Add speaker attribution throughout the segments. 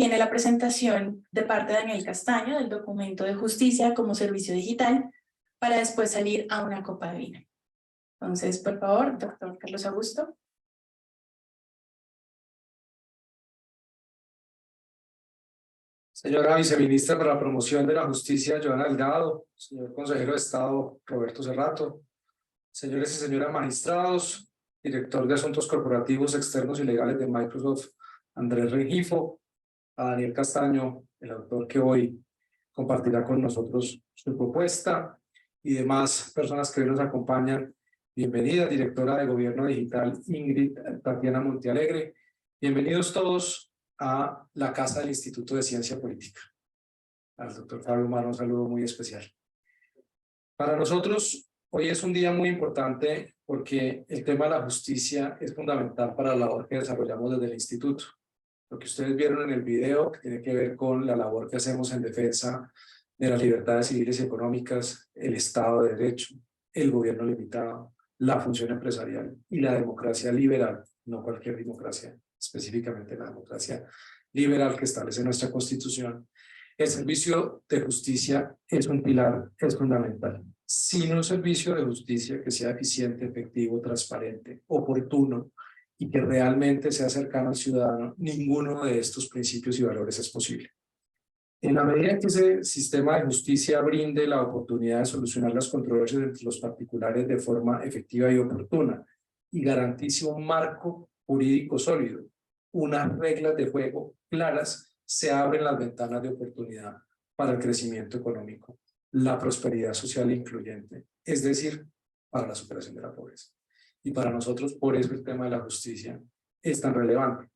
Speaker 1: Viene la presentación de parte de Daniel Castaño del documento de justicia como servicio digital, para después salir a una copa de vino. Entonces, por favor, doctor Carlos Augusto.
Speaker 2: Señora Viceministra para la Promoción de la Justicia, Joana Delgado, señor Consejero de Estado, Roberto Cerrato, señores y señoras magistrados, Director de Asuntos Corporativos Externos y Legales de Microsoft, Andrés Rengifo, a Daniel Castaño, el autor que hoy compartirá con nosotros su propuesta, y demás personas que hoy nos acompañan. Bienvenida, Directora de Gobierno Digital, Ingrid Tatiana Montealegre. Bienvenidos todos a la Casa del Instituto de Ciencia Política. Al doctor Fabio Mar, un saludo muy especial. Para nosotros, hoy es un día muy importante porque el tema de la justicia es fundamental para la labor que desarrollamos desde el Instituto. Lo que ustedes vieron en el video tiene que ver con la labor que hacemos en defensa de las libertades civiles y económicas, el Estado de Derecho, el gobierno limitado, la función empresarial y la democracia liberal, no cualquier democracia, específicamente la democracia liberal que establece nuestra Constitución. El servicio de justicia es un pilar, es fundamental. Sin un servicio de justicia que sea eficiente, efectivo, transparente, oportuno y que realmente sea cercano al ciudadano, ninguno de estos principios y valores es posible. En la medida en que ese sistema de justicia brinde la oportunidad de solucionar las controversias entre los particulares de forma efectiva y oportuna y garantice un marco jurídico sólido, unas reglas de juego claras, se abren las ventanas de oportunidad para el crecimiento económico, la prosperidad social incluyente, es decir, para la superación de la pobreza. Y para nosotros, por eso el tema de la justicia es tan relevante.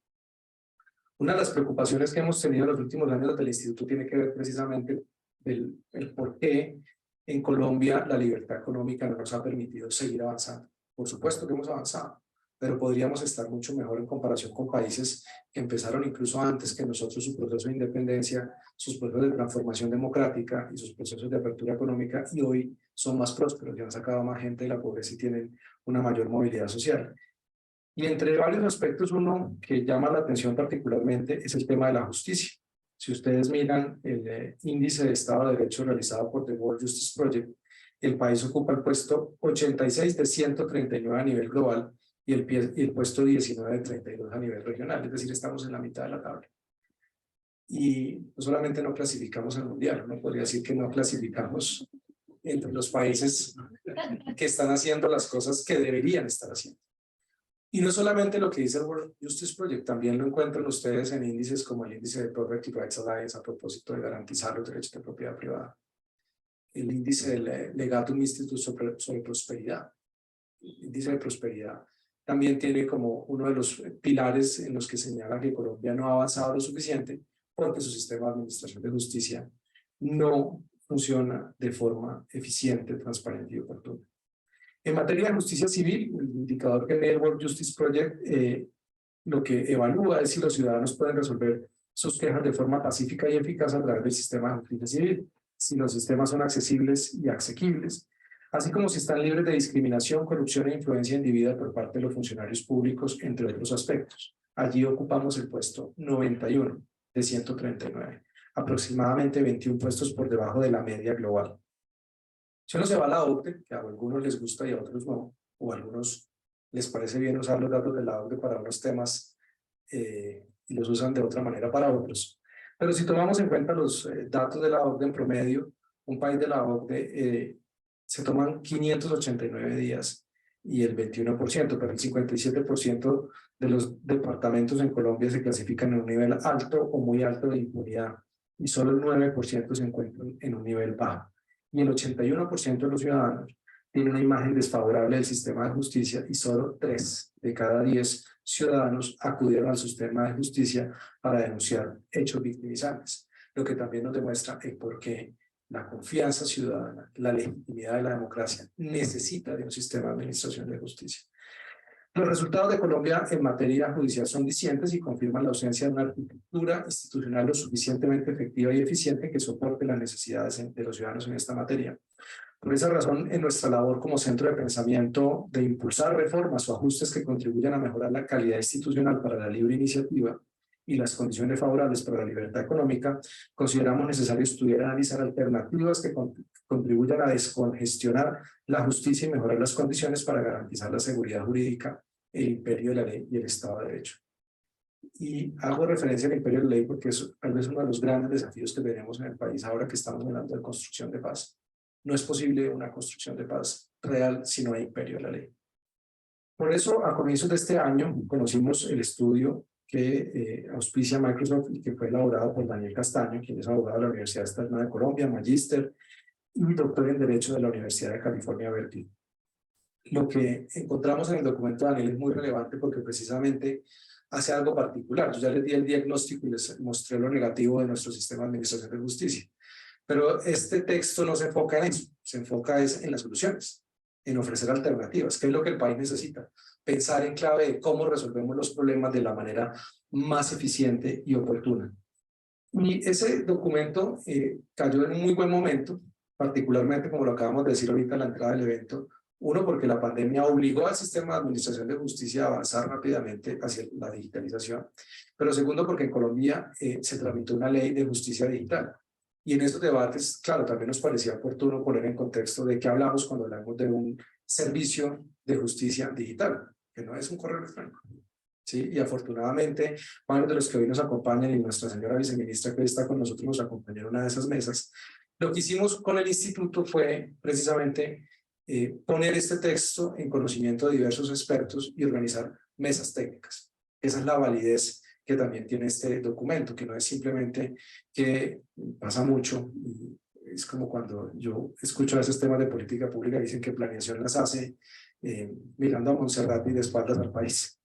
Speaker 2: Una de las preocupaciones que hemos tenido en los últimos años del Instituto tiene que ver precisamente el por qué en Colombia la libertad económica no nos ha permitido seguir avanzando. Por supuesto que hemos avanzado, pero podríamos estar mucho mejor en comparación con países que empezaron incluso antes que nosotros su proceso de independencia, sus procesos de transformación democrática y sus procesos de apertura económica, y hoy son más prósperos y han sacado más gente de la pobreza y tienen una mayor movilidad social. Y entre varios aspectos, uno que llama la atención particularmente es el tema de la justicia. Si ustedes miran el índice de Estado de Derecho realizado por The World Justice Project, el país ocupa el puesto 86 de 139 a nivel global y el puesto 19 de 32 a nivel regional, es decir, estamos en la mitad de la tabla. Y no solamente no clasificamos al mundial, uno podría decir que no clasificamos entre los países que están haciendo las cosas que deberían estar haciendo. Y no solamente lo que dice el World Justice Project, también lo encuentran ustedes en índices como el índice de Property Rights Alliance a propósito de garantizar los derechos de propiedad privada, el índice del Legatum Institute sobre prosperidad, el índice de prosperidad. También tiene como uno de los pilares en los que señala que Colombia no ha avanzado lo suficiente porque su sistema de administración de justicia no funciona de forma eficiente, transparente y oportuna. En materia de justicia civil, el indicador que mide el World Justice Project lo que evalúa es si los ciudadanos pueden resolver sus quejas de forma pacífica y eficaz a través del sistema de justicia civil, si los sistemas son accesibles y asequibles, así como si están libres de discriminación, corrupción e influencia indebida por parte de los funcionarios públicos, entre otros aspectos. Allí ocupamos el puesto 91 de 139, aproximadamente 21 puestos por debajo de la media global. Si uno se va a la OCDE, que a algunos les gusta y a otros no, o a algunos les parece bien usar los datos de la OCDE para unos temas y los usan de otra manera para otros. Pero si tomamos en cuenta los datos de la OCDE en promedio, un país de la OCDE se toman 589 días y el 21%, pero el 57% de los departamentos en Colombia se clasifican en un nivel alto o muy alto de impunidad y solo el 9% se encuentran en un nivel bajo. Y el 81% de los ciudadanos tiene una imagen desfavorable del sistema de justicia y solo 3 de cada 10 ciudadanos acudieron al sistema de justicia para denunciar hechos victimizantes, lo que también nos demuestra el por qué la confianza ciudadana, la legitimidad de la democracia necesita de un sistema de administración de justicia. Los resultados de Colombia en materia judicial son dicientes y confirman la ausencia de una arquitectura institucional lo suficientemente efectiva y eficiente que soporte las necesidades de los ciudadanos en esta materia. Por esa razón, en nuestra labor como centro de pensamiento de impulsar reformas o ajustes que contribuyan a mejorar la calidad institucional para la libre iniciativa y las condiciones favorables para la libertad económica, consideramos necesario estudiar y analizar alternativas que contribuyan a descongestionar la justicia y mejorar las condiciones para garantizar la seguridad jurídica, el imperio de la ley y el Estado de Derecho. Y hago referencia al imperio de la ley porque es tal vez uno de los grandes desafíos que tenemos en el país ahora que estamos hablando de construcción de paz. No es posible una construcción de paz real si no hay imperio de la ley. Por eso, a comienzos de este año, conocimos el estudio que auspicia Microsoft y que fue elaborado por Daniel Castaño, quien es abogado de la Universidad Externa de Colombia, magíster y doctor en Derecho de la Universidad de California, Berkeley. Lo que encontramos en el documento de Daniel es muy relevante porque precisamente hace algo particular. Yo ya les di el diagnóstico y les mostré lo negativo de nuestro sistema de administración de justicia. Pero este texto no se enfoca en eso, se enfoca en las soluciones, en ofrecer alternativas, que es lo que el país necesita. Pensar en clave de cómo resolvemos los problemas de la manera más eficiente y oportuna. Y ese documento cayó en un muy buen momento, particularmente como lo acabamos de decir ahorita en la entrada del evento. Uno, porque la pandemia obligó al sistema de administración de justicia a avanzar rápidamente hacia la digitalización. Pero segundo, porque en Colombia se tramitó una ley de justicia digital. Y en estos debates, claro, también nos parecía oportuno poner en contexto de qué hablamos cuando hablamos de un servicio de justicia digital, que no es un correo electrónico. ¿Sí? Y afortunadamente, varios de los que hoy nos acompañan y nuestra señora viceministra que hoy está con nosotros nos acompañó en una de esas mesas. Lo que hicimos con el instituto fue precisamente poner este texto en conocimiento de diversos expertos y organizar mesas técnicas. Esa es la validez que también tiene este documento, que no es simplemente que pasa mucho, es como cuando yo escucho a esos temas de política pública, dicen que planeación las hace mirando a Montserrat y de espaldas al país.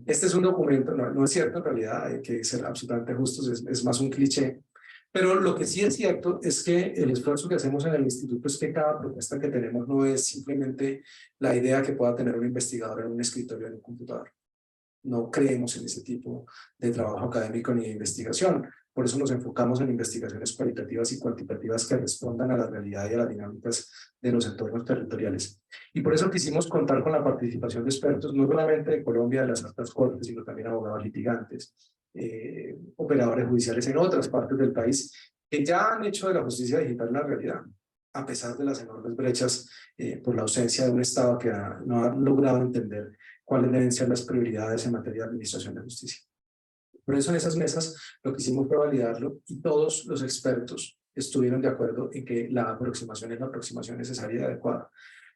Speaker 2: Este es un documento, no es cierto en realidad, hay que ser absolutamente justos, es más un cliché, pero lo que sí es cierto es que el esfuerzo que hacemos en el instituto es que cada propuesta que tenemos no es simplemente la idea que pueda tener un investigador en un escritorio en un computador. No creemos en ese tipo de trabajo académico ni de investigación. Por eso nos enfocamos en investigaciones cualitativas y cuantitativas que respondan a la realidad y a las dinámicas de los entornos territoriales. Y por eso quisimos contar con la participación de expertos, no solamente de Colombia, de las altas cortes, sino también abogados litigantes, operadores judiciales en otras partes del país, que ya han hecho de la justicia digital una realidad, a pesar de las enormes brechas por la ausencia de un Estado que no ha logrado entender cuáles deben ser las prioridades en materia de administración de justicia. Por eso en esas mesas lo que hicimos fue validarlo y todos los expertos estuvieron de acuerdo en que la aproximación es la aproximación necesaria y adecuada.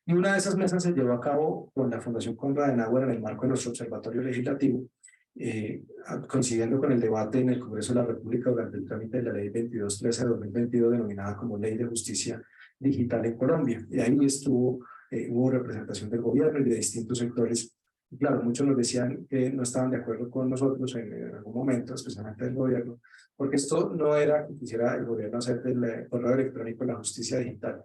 Speaker 2: Y una de esas mesas se llevó a cabo con la Fundación Konrad Adenauer en el marco de nuestro observatorio legislativo, coincidiendo con el debate en el Congreso de la República durante el trámite de la Ley 2213 de 2022, denominada como Ley de Justicia Digital en Colombia. Y ahí hubo representación del gobierno y de distintos sectores. Claro, muchos nos decían que no estaban de acuerdo con nosotros en algún momento, especialmente el gobierno, porque esto no era que quisiera el gobierno hacer del correo electrónico la justicia digital.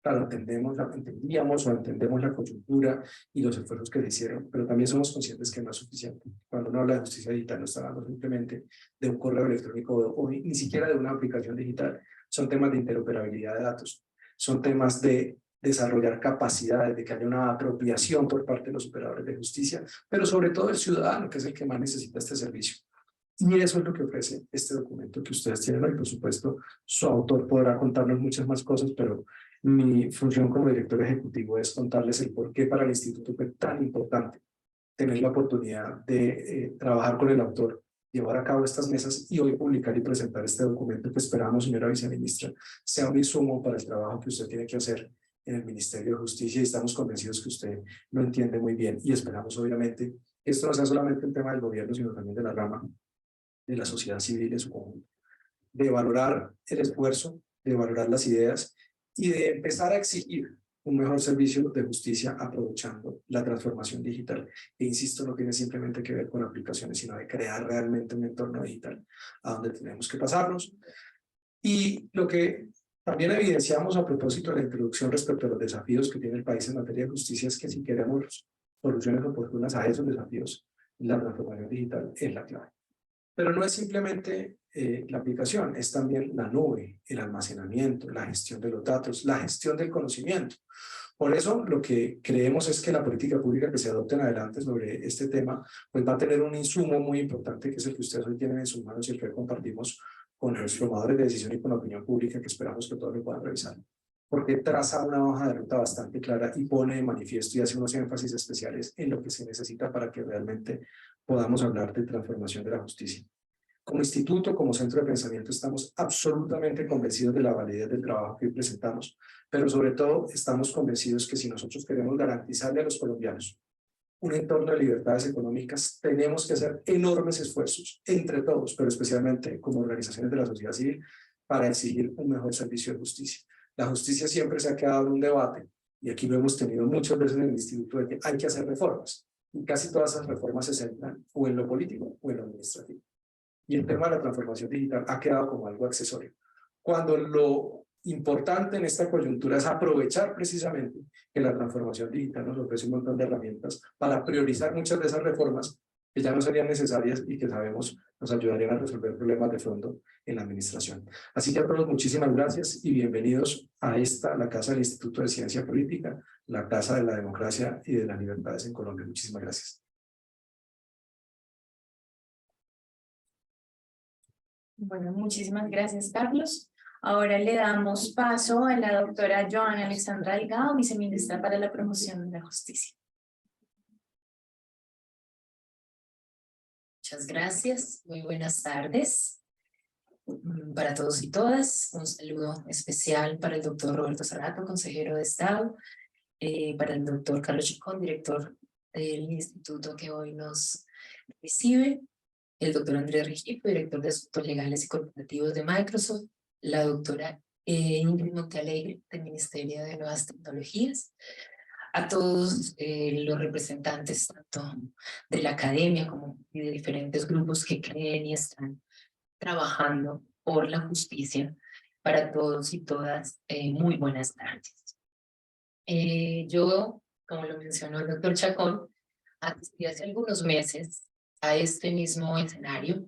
Speaker 2: Claro, entendíamos o entendemos la coyuntura y los esfuerzos que se hicieron, pero también somos conscientes que no es suficiente. Cuando uno habla de justicia digital no está hablando simplemente de un correo electrónico o ni siquiera de una aplicación digital. Son temas de interoperabilidad de datos, son temas de desarrollar capacidades, de que haya una apropiación por parte de los operadores de justicia, pero sobre todo el ciudadano, que es el que más necesita este servicio. Y eso es lo que ofrece este documento que ustedes tienen hoy. Por supuesto, su autor podrá contarnos muchas más cosas, pero mi función como director ejecutivo es contarles el por qué para el instituto fue tan importante tener la oportunidad de trabajar con el autor, llevar a cabo estas mesas y hoy publicar y presentar este documento que esperamos, señora viceministra, sea un insumo para el trabajo que usted tiene que hacer en el Ministerio de Justicia y estamos convencidos que usted lo entiende muy bien y esperamos obviamente que esto no sea solamente un tema del gobierno, sino también de la rama de la sociedad civil en su conjunto, de valorar el esfuerzo, de valorar las ideas y de empezar a exigir un mejor servicio de justicia aprovechando la transformación digital. E insisto, no tiene simplemente que ver con aplicaciones, sino de crear realmente un entorno digital a donde tenemos que pasarnos. Y lo que también evidenciamos a propósito de la introducción respecto a los desafíos que tiene el país en materia de justicia es que si queremos soluciones oportunas a esos desafíos, la transformación digital es la clave. Pero no es simplemente la aplicación, es también la nube, el almacenamiento, la gestión de los datos, la gestión del conocimiento. Por eso lo que creemos es que la política pública que se adopte en adelante sobre este tema pues va a tener un insumo muy importante, que es el que ustedes hoy tienen en sus manos y el que compartimos con los tomadores de decisión y con la opinión pública, que esperamos que todos lo puedan revisar, porque traza una hoja de ruta bastante clara y pone de manifiesto y hace unos énfasis especiales en lo que se necesita para que realmente podamos hablar de transformación de la justicia. Como instituto, como centro de pensamiento, estamos absolutamente convencidos de la validez del trabajo que hoy presentamos, pero sobre todo estamos convencidos que si nosotros queremos garantizarle a los colombianos un entorno de libertades económicas, tenemos que hacer enormes esfuerzos entre todos, pero especialmente como organizaciones de la sociedad civil, para exigir un mejor servicio de justicia. La justicia siempre se ha quedado en un debate, y aquí lo hemos tenido muchas veces en el instituto, de que hay que hacer reformas, y casi todas esas reformas se centran o en lo político o en lo administrativo. Y el tema de la transformación digital ha quedado como algo accesorio. Cuando lo importante en esta coyuntura es aprovechar precisamente que la transformación digital nos ofrece un montón de herramientas para priorizar muchas de esas reformas que ya no serían necesarias y que sabemos nos ayudarían a resolver problemas de fondo en la administración. Así que a todos muchísimas gracias y bienvenidos a esta, la Casa del Instituto de Ciencia Política, la Casa de la Democracia y de las Libertades en Colombia. Muchísimas gracias.
Speaker 1: Bueno, muchísimas gracias, Carlos. Ahora le damos paso a la doctora Joana Alexandra Delgado, viceministra para la promoción de la justicia.
Speaker 3: Muchas gracias, muy buenas tardes para todos y todas. Un saludo especial para el doctor Roberto Cerrato, consejero de Estado, para el doctor Carlos Chacón, director del instituto que hoy nos recibe, el doctor Andrés Rengifo, director de Asuntos Legales y Corporativos de Microsoft, la doctora Ingrid Montealegre, del Ministerio de Nuevas Tecnologías, a todos los representantes tanto de la academia como de diferentes grupos que creen y están trabajando por la justicia. Para todos y todas, muy buenas tardes. Yo, como lo mencionó el doctor Chacón, asistí hace algunos meses a este mismo escenario.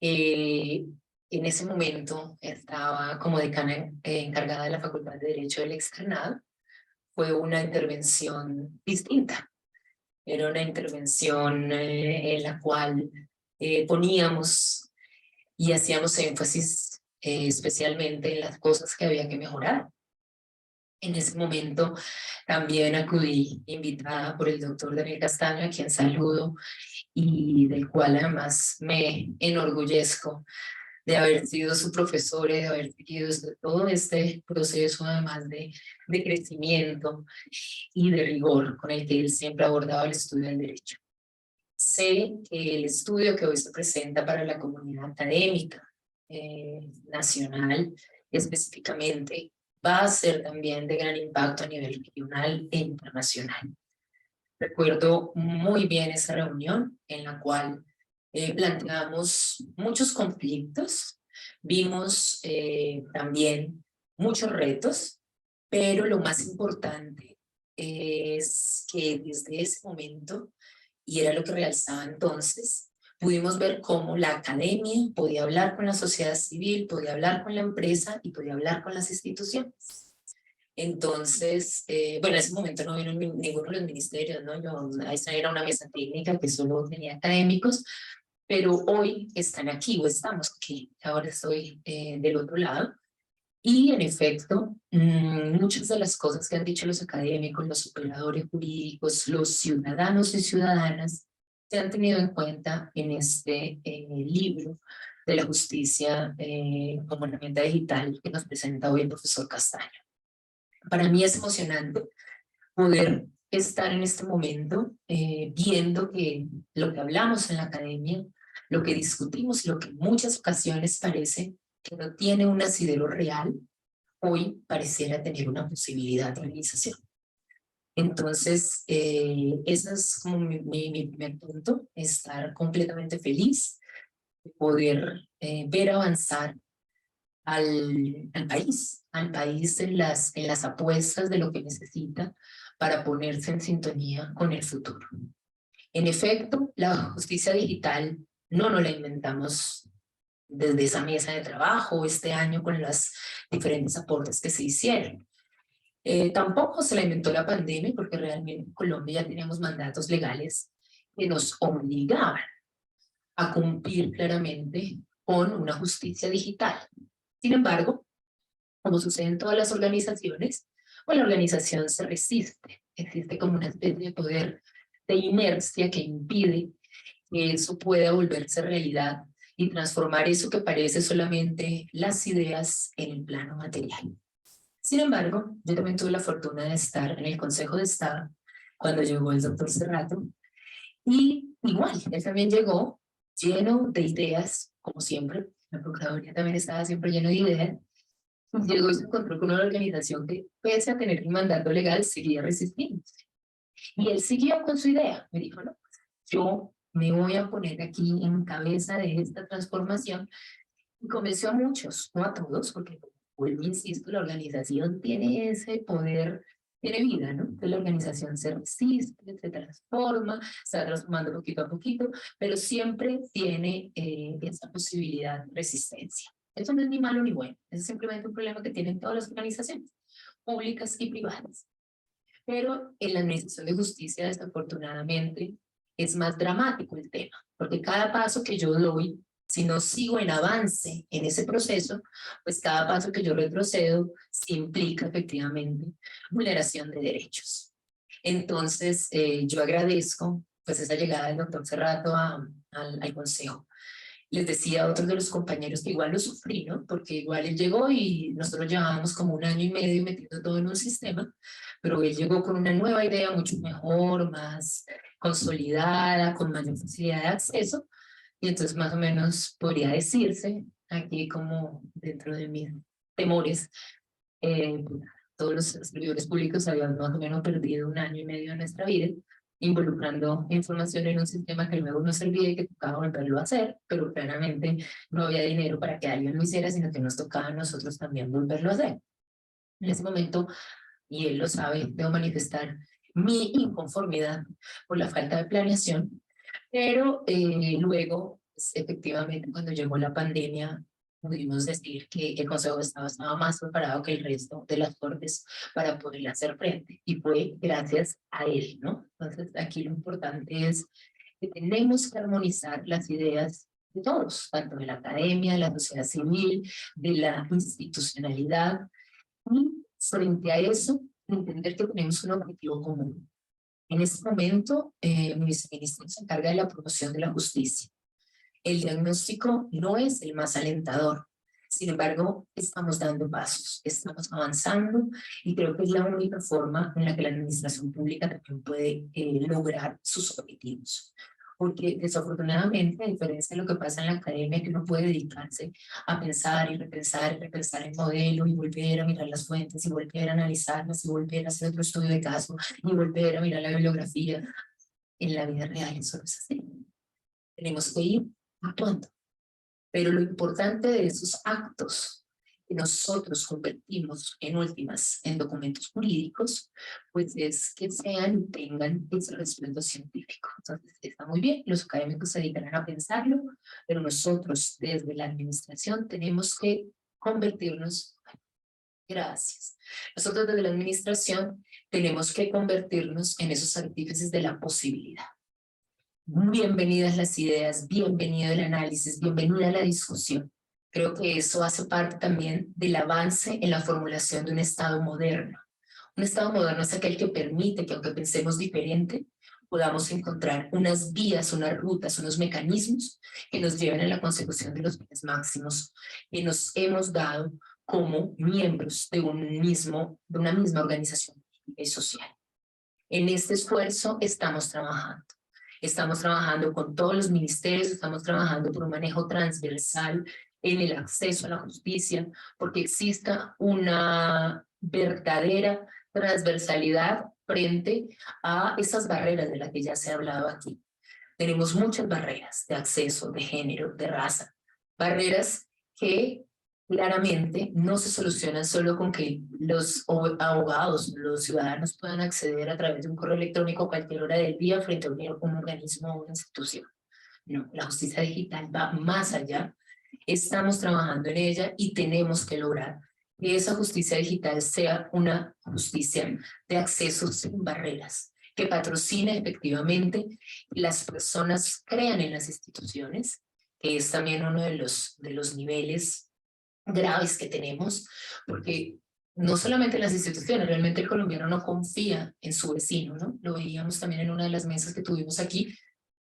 Speaker 3: En ese momento estaba como decana encargada de la Facultad de Derecho del Externado. Fue una intervención distinta. Era una intervención en la cual poníamos y hacíamos énfasis especialmente en las cosas que había que mejorar. En ese momento también acudí invitada por el doctor Daniel Castaño, a quien saludo y del cual además me enorgullezco de haber sido su profesor y de haber seguido todo este proceso además de crecimiento y de rigor con el que él siempre abordaba el estudio del derecho. Sé que el estudio que hoy se presenta para la comunidad académica nacional específicamente va a ser también de gran impacto a nivel regional e internacional. Recuerdo muy bien esa reunión en la cual planteamos muchos conflictos, vimos también muchos retos, pero lo más importante es que desde ese momento, y era lo que realzaba entonces, pudimos ver cómo la academia podía hablar con la sociedad civil, podía hablar con la empresa y podía hablar con las instituciones. Entonces, bueno, en ese momento no vino ninguno de los ministerios, ¿no? Esa era una mesa técnica que solo tenía académicos, pero hoy están aquí o estamos aquí. Ahora estoy del otro lado. Y en efecto, muchas de las cosas que han dicho los académicos, los operadores jurídicos, los ciudadanos y ciudadanas, se han tenido en cuenta en este libro de la justicia como herramienta digital que nos presenta hoy el profesor Castaño. Para mí es emocionante poder estar en este momento viendo que lo que hablamos en la academia, lo que discutimos, lo que en muchas ocasiones parece que no tiene un asidero real, hoy pareciera tener una posibilidad de realización. Entonces, ese es como mi primer punto, estar completamente feliz de poder ver avanzar al país en las apuestas de lo que necesita para ponerse en sintonía con el futuro. En efecto, la justicia digital no la inventamos desde esa mesa de trabajo este año con los diferentes aportes que se hicieron. Tampoco se la inventó la pandemia, porque realmente en Colombia ya teníamos mandatos legales que nos obligaban a cumplir claramente con una justicia digital. Sin embargo, como sucede en todas las organizaciones, pues la organización se resiste. Existe como una especie de poder de inercia que impide que eso pueda volverse realidad y transformar eso que parece solamente las ideas en el plano material. Sin embargo, yo también tuve la fortuna de estar en el Consejo de Estado cuando llegó el doctor Serrato, y igual, él también llegó lleno de ideas, como siempre. La Procuraduría también estaba siempre lleno de ideas. Llegó y se encontró con una organización que, pese a tener un mandato legal, seguía resistiéndose. Y él siguió con su idea. Me dijo, no, yo me voy a poner aquí en cabeza de esta transformación. Y convenció a muchos, no a todos, porque, vuelvo, insisto, la organización tiene ese poder, tiene vida, ¿no? Entonces la organización se resiste, se transforma, se va transformando poquito a poquito, pero siempre tiene esa posibilidad de resistencia. Eso no es ni malo ni bueno, es simplemente un problema que tienen todas las organizaciones, públicas y privadas. Pero en la administración de justicia, desafortunadamente, es más dramático el tema, porque cada paso que yo doy, si no sigo en avance en ese proceso, pues cada paso que yo retrocedo sí implica efectivamente vulneración de derechos. Entonces, yo agradezco pues esa llegada del doctor Serrato al consejo. Les decía a otros de los compañeros que igual lo sufrí, ¿no? Porque igual él llegó y nosotros llevábamos como 1 año y medio metiendo todo en un sistema, pero él llegó con una nueva idea mucho mejor, más consolidada, con mayor facilidad de acceso, y entonces más o menos podría decirse, aquí como dentro de mis temores, eh, todos los servidores públicos habían más o menos perdido 1 año y medio de nuestra vida, involucrando información en un sistema que luego no servía y que tocaba volverlo a hacer, pero claramente no había dinero para que alguien lo hiciera, sino que nos tocaba a nosotros también volverlo a hacer. En ese momento, y él lo sabe, debo manifestar mi inconformidad por la falta de planeación, pero luego, pues, efectivamente, cuando llegó la pandemia, pudimos decir que el Consejo de Estado estaba más preparado que el resto de las cortes para poder hacer frente, y fue gracias a él, ¿no? Entonces, aquí lo importante es que tenemos que armonizar las ideas de todos, tanto de la academia, de la sociedad civil, de la institucionalidad, y frente a eso, entender que tenemos un objetivo común. En este momento, mi viceministro se encarga de la promoción de la justicia. El diagnóstico no es el más alentador. Sin embargo, estamos dando pasos, estamos avanzando, y creo que es la única forma en la que la administración pública también puede lograr sus objetivos. Porque desafortunadamente, a diferencia de lo que pasa en la academia, que uno puede dedicarse a pensar y repensar el modelo y volver a mirar las fuentes y volver a analizarlas y volver a hacer otro estudio de caso y volver a mirar la bibliografía, en la vida real eso no es así. Tenemos que ir actuando. Pero lo importante de esos actos que nosotros convertimos en últimas en documentos jurídicos, pues es que sean y tengan ese respaldo científico. Entonces está muy bien, los académicos se dedicarán a pensarlo, pero nosotros desde la administración tenemos que convertirnos, gracias, nosotros desde la administración tenemos que convertirnos en esos artífices de la posibilidad. Bienvenidas las ideas, bienvenido el análisis, bienvenida la discusión. Creo que eso hace parte también del avance en la formulación de un Estado moderno. Un Estado moderno es aquel que permite que, aunque pensemos diferente, podamos encontrar unas vías, unas rutas, unos mecanismos que nos lleven a la consecución de los bienes máximos que nos hemos dado como miembros de una misma organización social. En este esfuerzo estamos trabajando. Estamos trabajando con todos los ministerios, estamos trabajando por un manejo transversal en el acceso a la justicia, porque exista una verdadera transversalidad frente a esas barreras de las que ya se ha hablado aquí. Tenemos muchas barreras de acceso, de género, de raza, barreras que claramente no se solucionan solo con que los abogados, los ciudadanos puedan acceder a través de un correo electrónico a cualquier hora del día frente a un organismo o una institución. No, la justicia digital va más allá. Estamos trabajando en ella y tenemos que lograr que esa justicia digital sea una justicia de acceso sin barreras, que patrocine efectivamente y las personas crean en las instituciones, que es también uno de los niveles graves que tenemos, porque no solamente las instituciones, realmente el colombiano no confía en su vecino, ¿no? Lo veíamos también en una de las mesas que tuvimos aquí,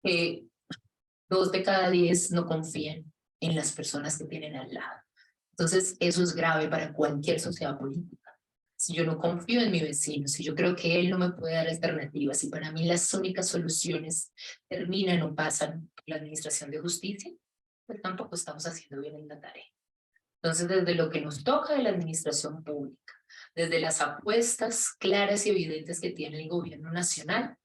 Speaker 3: que 2 de cada 10 no confían en las personas que tienen al lado. Entonces, eso es grave para cualquier sociedad política. Si yo no confío en mi vecino, si yo creo que él no me puede dar alternativas, y para mí las únicas soluciones terminan o pasan por la administración de justicia, pues tampoco estamos haciendo bien la tarea. Entonces, desde lo que nos toca de la administración pública, desde las apuestas claras y evidentes que tiene el gobierno nacional,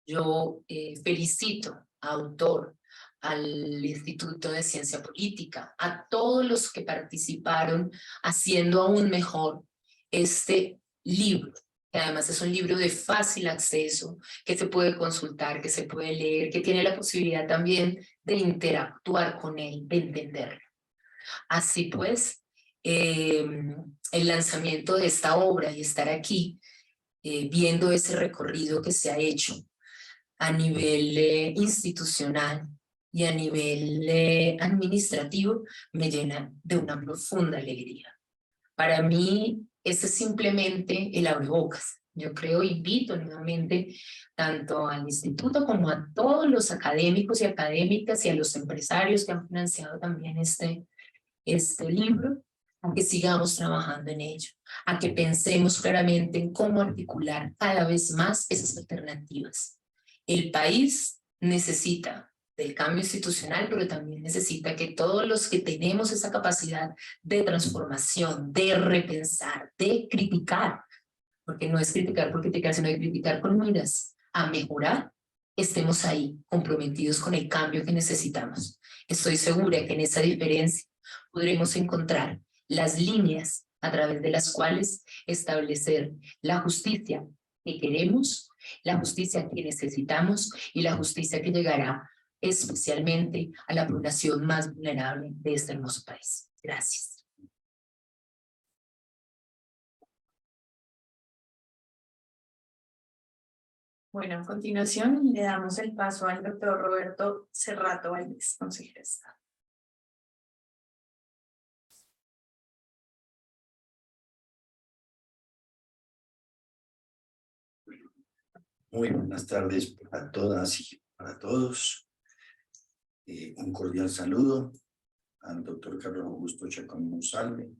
Speaker 3: yo felicito a Autor, al Instituto de Ciencia Política, a todos los que participaron haciendo aún mejor este libro, que además es un libro de fácil acceso, que se puede consultar, que se puede leer, que tiene la posibilidad también de interactuar con él, de entenderlo. Así pues, el lanzamiento de esta obra y estar aquí viendo ese recorrido que se ha hecho a nivel institucional y a nivel administrativo me llena de una profunda alegría. Para mí, ese es simplemente el abrebocas. Yo creo, invito nuevamente tanto al instituto como a todos los académicos y académicas y a los empresarios que han financiado también este libro, a que sigamos trabajando en ello, a que pensemos claramente en cómo articular cada vez más esas alternativas. El país necesita del cambio institucional, pero también necesita que todos los que tenemos esa capacidad de transformación, de repensar, de criticar, porque no es criticar por criticar, sino de criticar con miras a mejorar, estemos ahí comprometidos con el cambio que necesitamos. Estoy segura que en esa diferencia podremos encontrar las líneas a través de las cuales establecer la justicia que queremos, la justicia que necesitamos y la justicia que llegará especialmente a la población más vulnerable de este hermoso país. Gracias.
Speaker 1: Bueno, a continuación le damos el paso al doctor Roberto Cerrato Valdés, consejero de Estado.
Speaker 4: Muy buenas tardes para todas y para todos. Un cordial saludo al doctor Carlos Augusto Chacón Monsalve,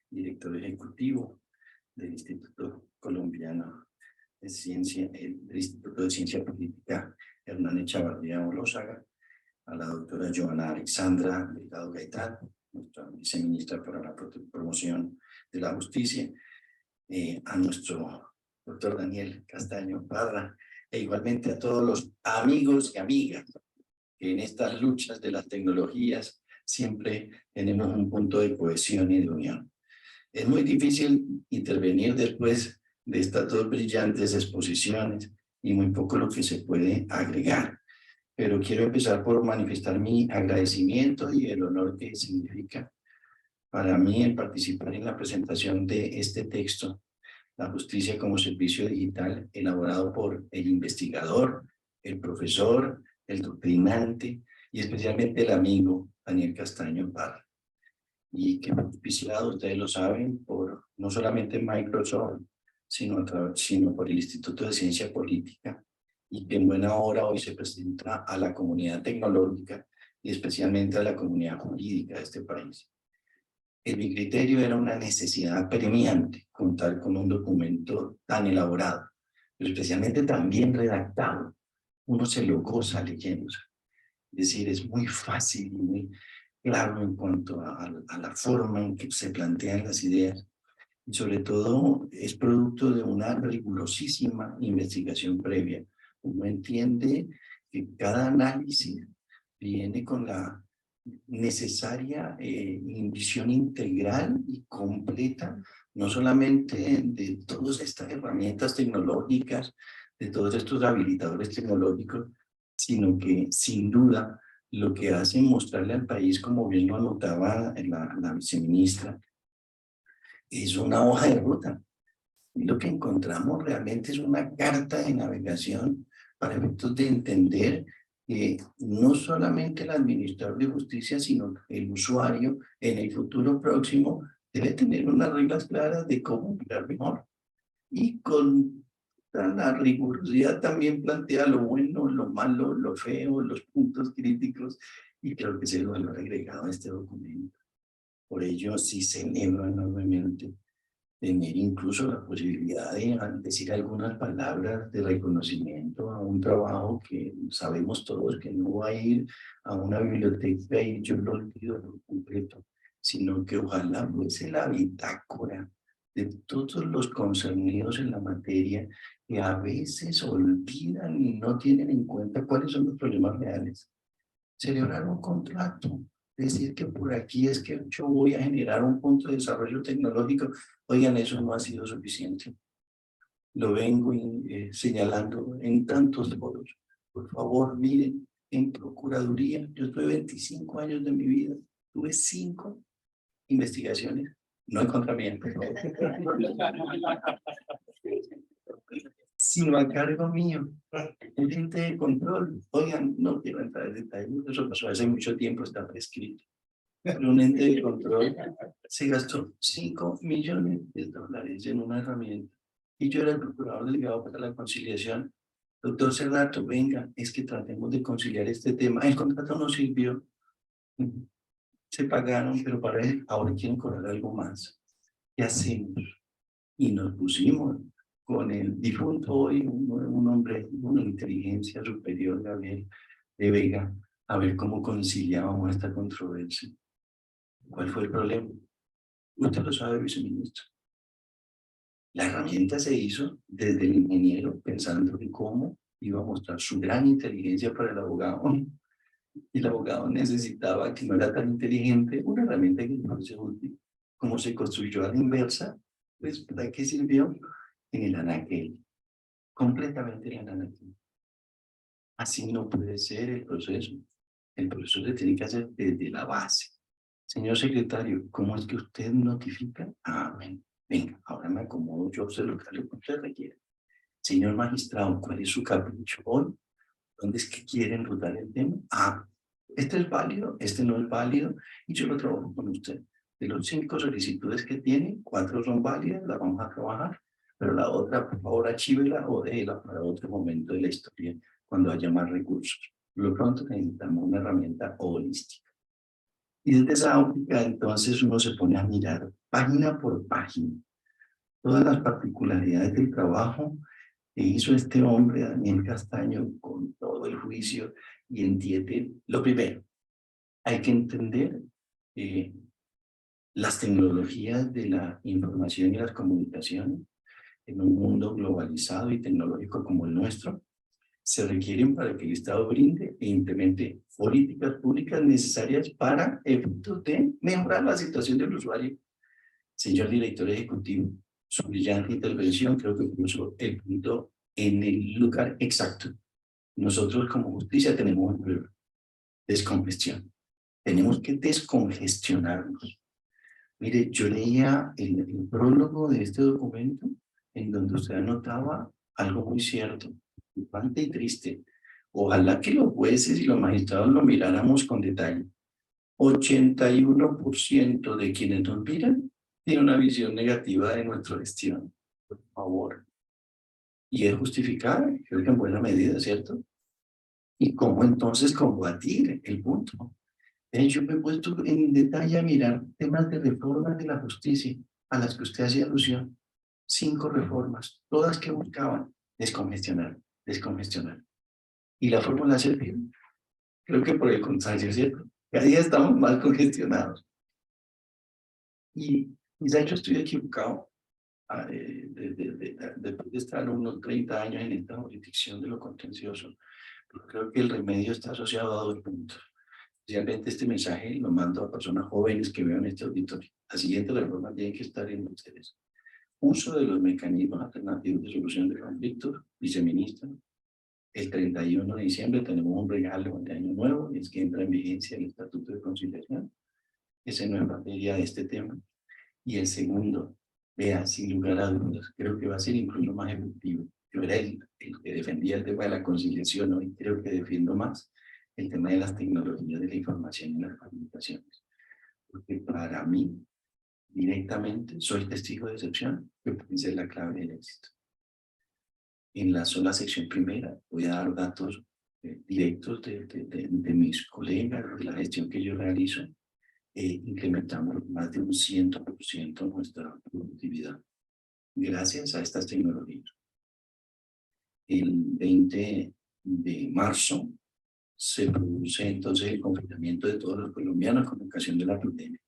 Speaker 4: director ejecutivo del Instituto Colombiano de Ciencia, del Instituto de Ciencia Política Hernán Echavarría Olózaga, a la doctora Joana Alexandra Delgado Gaitán, nuestra viceministra para la promoción de la justicia, a nuestro doctor Daniel Castaño Parra, e igualmente a todos los amigos y amigas que en estas luchas de las tecnologías siempre tenemos un punto de cohesión y de unión. Es muy difícil intervenir después de estas dos brillantes exposiciones y muy poco lo que se puede agregar, pero quiero empezar por manifestar mi agradecimiento y el honor que significa para mí el participar en la presentación de este texto, La justicia como servicio digital, elaborado por el investigador, el profesor, el doctrinante y especialmente el amigo Daniel Castaño Parra. Y que fue auspiciado, ustedes lo saben, por no solamente Microsoft, sino por el Instituto de Ciencia Política, y que en buena hora hoy se presenta a la comunidad tecnológica y especialmente a la comunidad jurídica de este país. En mi criterio era una necesidad apremiante contar con un documento tan elaborado, pero especialmente tan bien redactado. Uno se lo goza leyéndose. Es decir, es muy fácil y muy claro en cuanto a la forma en que se plantean las ideas. Y sobre todo es producto de una rigurosísima investigación previa. Uno entiende que cada análisis viene con la necesaria visión integral y completa, no solamente de todas estas herramientas tecnológicas, de todos estos habilitadores tecnológicos, sino que sin duda lo que hace mostrarle al país, como bien lo anotaba la viceministra, es una hoja de ruta. Y lo que encontramos realmente es una carta de navegación para efectos de entender que no solamente el administrador de justicia, sino el usuario en el futuro próximo debe tener unas reglas claras de cómo operar mejor. Y con la rigurosidad también plantea lo bueno, lo malo, lo feo, los puntos críticos, y creo que es el valor agregado a este documento. Por ello, sí celebro enormemente tener incluso la posibilidad de decir algunas palabras de reconocimiento a un trabajo que sabemos todos que no va a ir a una biblioteca y yo lo olvido por completo, sino que ojalá fuese la bitácora de todos los concernidos en la materia que a veces olvidan y no tienen en cuenta cuáles son los problemas reales. Celebrar un contrato, decir que por aquí es que yo voy a generar un punto de desarrollo tecnológico. Oigan, eso no ha sido suficiente. Lo vengo señalando en tantos foros. Por favor, miren, en Procuraduría, yo tuve 25 años de mi vida, tuve 5 investigaciones, no en contra mía, por favor, sino a cargo mío. El ente de control, oigan, no quiero entrar en detalles, eso pasó hace mucho tiempo, está prescrito. Pero un ente de control se gastó $5 millones en una herramienta. Y yo era el procurador delegado para la conciliación. Doctor Cerrato, venga, es que tratemos de conciliar este tema. El contrato no sirvió. Se pagaron, pero para él ahora quieren cobrar algo más. ¿Qué hacemos? Y nos pusimos con el difunto hoy, un hombre, una inteligencia superior, Gabriel de Vega, a ver cómo conciliábamos esta controversia. ¿Cuál fue el problema? Usted lo sabe, viceministro. La herramienta se hizo desde el ingeniero pensando en cómo iba a mostrar su gran inteligencia para el abogado. Y el abogado necesitaba, que no era tan inteligente, una herramienta que no fuese útil. Como se construyó a la inversa, pues ¿para qué sirvió? En el anaquel. Completamente en el anaquel. Así no puede ser el proceso. El proceso se tiene que hacer desde la base. Señor secretario, ¿cómo es que usted notifica? Amén. Venga, ahora me acomodo yo, sé lo que usted requiere. Señor magistrado, ¿cuál es su capricho hoy? ¿Dónde es que quieren enrutar el tema? Este es válido, este no es válido, y yo lo trabajo con usted. De los 5 solicitudes que tiene, 4 son válidas, las vamos a trabajar, pero la otra, por favor, archívela o déjela para otro momento de la historia, cuando haya más recursos. Por lo pronto necesitamos una herramienta holística. Y desde esa óptica, entonces, uno se pone a mirar página por página todas las particularidades del trabajo que hizo este hombre, Daniel Castaño, con todo el juicio, y entiende. Lo primero, hay que entender las tecnologías de la información y las comunicaciones en un mundo globalizado y tecnológico como el nuestro. Se requieren para que el Estado brinde e implemente políticas públicas necesarias para efectos de mejorar la situación del usuario. Señor director ejecutivo, su brillante intervención creo que puso el punto en el lugar exacto. Nosotros como justicia tenemos un problema: descongestión. Tenemos que descongestionarnos. Mire, yo leía el prólogo de este documento en donde usted anotaba algo muy cierto, preocupante y triste. Ojalá que los jueces y los magistrados lo miráramos con detalle. 81% de quienes nos miran tiene una visión negativa de nuestra gestión. Por favor. Y es justificable, creo que en buena medida, ¿cierto? ¿Y cómo entonces combatir el punto? Yo me he puesto en detalle a mirar temas de reformas de la justicia a las que usted hacía alusión. 5 reformas, todas que buscaban descongestionar, descongestionar. ¿Y la fórmula sirvió? Creo que por el contrario, ¿cierto? Cada día estamos más congestionados. Y quizá yo estoy equivocado después de estar unos 30 años en esta jurisdicción de lo contencioso. Pero creo que el remedio está asociado a 2 puntos. Especialmente este mensaje lo mando a personas jóvenes que vean este auditorio. La siguiente reforma tiene que estar en ustedes. Uso de los mecanismos alternativos de solución de conflictos, viceministra. El 31 de diciembre tenemos un regalo de Año Nuevo, y es que entra en vigencia el Estatuto de Conciliación. Esa no es materia de este tema. Y el segundo, Vea, sin lugar a dudas, creo que va a ser incluso más efectivo. Yo era el que defendía el tema de la conciliación, hoy creo que defiendo más el tema de las tecnologías de la información y las comunicaciones. Porque para mí, directamente, soy testigo de excepción, que puede ser la clave del éxito. En la sola sección primera voy a dar datos directos de mis colegas, de la gestión que yo realizo. Incrementamos más de un 100% nuestra productividad gracias a estas tecnologías. El 20 de marzo se produce entonces el confinamiento de todos los colombianos con ocasión de la pandemia.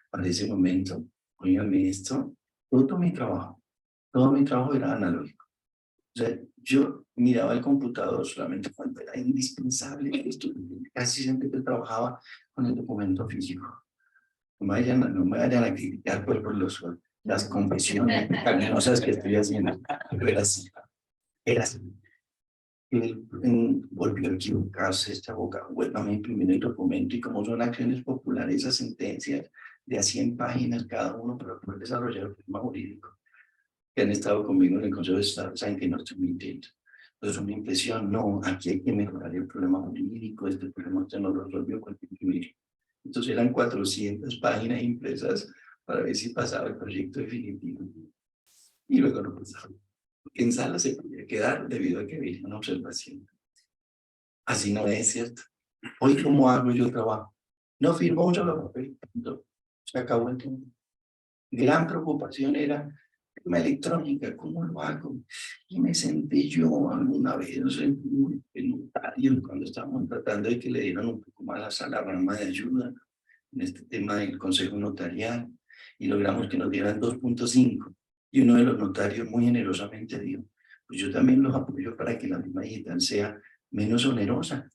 Speaker 4: Para ese momento, oígame esto, todo mi trabajo era analógico. O sea, yo miraba el computador solamente cuando era indispensable. Casi siempre que trabajaba con el documento físico. No me vayan a criticar por las confesiones caminosas que estoy haciendo. Pero era así. Era así. Volvió a equivocarse esta boca. Vuelvo a imprimir el documento y como son acciones populares, esas sentencias de a 100 páginas cada uno para poder desarrollar el tema jurídico, que han estado conmigo en el Consejo de Estado, saben que no estoy mintiendo. Entonces, una impresión, no, aquí hay que mejorar el problema jurídico, este problema usted no lo resolvió con imprimir. Entonces, eran 400 páginas impresas para ver si pasaba el proyecto definitivo. Y luego no pasaba. Porque en sala se podía quedar debido a que había una observación. Así no es, ¿cierto? Hoy, ¿cómo hago yo trabajo? No firmo un solo papel. No, se acabó el tiempo. Gran preocupación era tema electrónica, ¿cómo lo hago? Y me senté yo alguna vez en notario cuando estábamos tratando de que le dieran un poco más a la rama de ayuda en este tema del consejo notarial y logramos que nos dieran 2.5 y uno de los notarios muy generosamente dijo, pues yo también los apoyo para que la firma digital sea menos onerosa.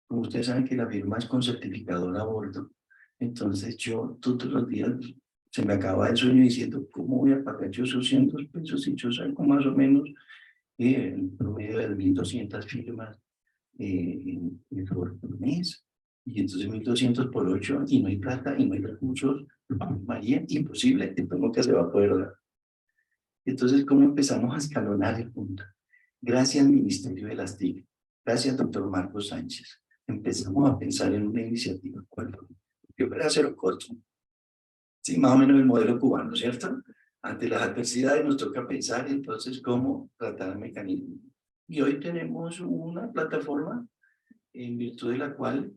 Speaker 4: Como ustedes saben que la firma es con certificador a bordo, entonces yo todos los días se me acaba el sueño diciendo, ¿cómo voy a pagar yo esos 100 pesos? Y yo saco más o menos el promedio de 1.200 firmas por mes. Y entonces 1.200 por 8 y no hay plata y no hay recursos. María, imposible, entonces nunca se va a poder dar. Entonces, ¿cómo empezamos a escalonar el punto? Gracias al Ministerio de las TIC, gracias doctor Marcos Sánchez, empezamos a pensar en una iniciativa. ¿Cuál fue? Yo quería hacer un corto. Sí, más o menos el modelo cubano, ¿cierto? Ante las adversidades nos toca pensar entonces cómo tratar el mecanismo. Y hoy tenemos una plataforma en virtud de la cual,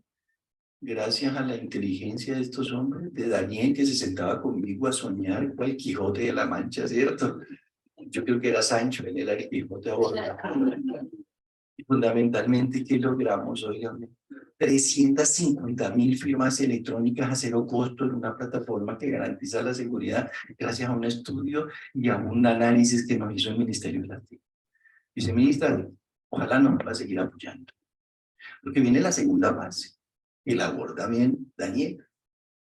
Speaker 4: gracias a la inteligencia de estos hombres, de Daniel que se sentaba conmigo a soñar cual Quijote de la Mancha, ¿cierto? Yo creo que era Sancho, él era el Quijote a bordo. Y fundamentalmente, ¿qué logramos? Oigan, 350.000 firmas electrónicas a cero costo en una plataforma que garantiza la seguridad gracias a un estudio y a un análisis que nos hizo el Ministerio de la TIC. Viceministra, ojalá nos va a seguir apoyando. Porque viene la segunda fase, que la aborda bien Daniel,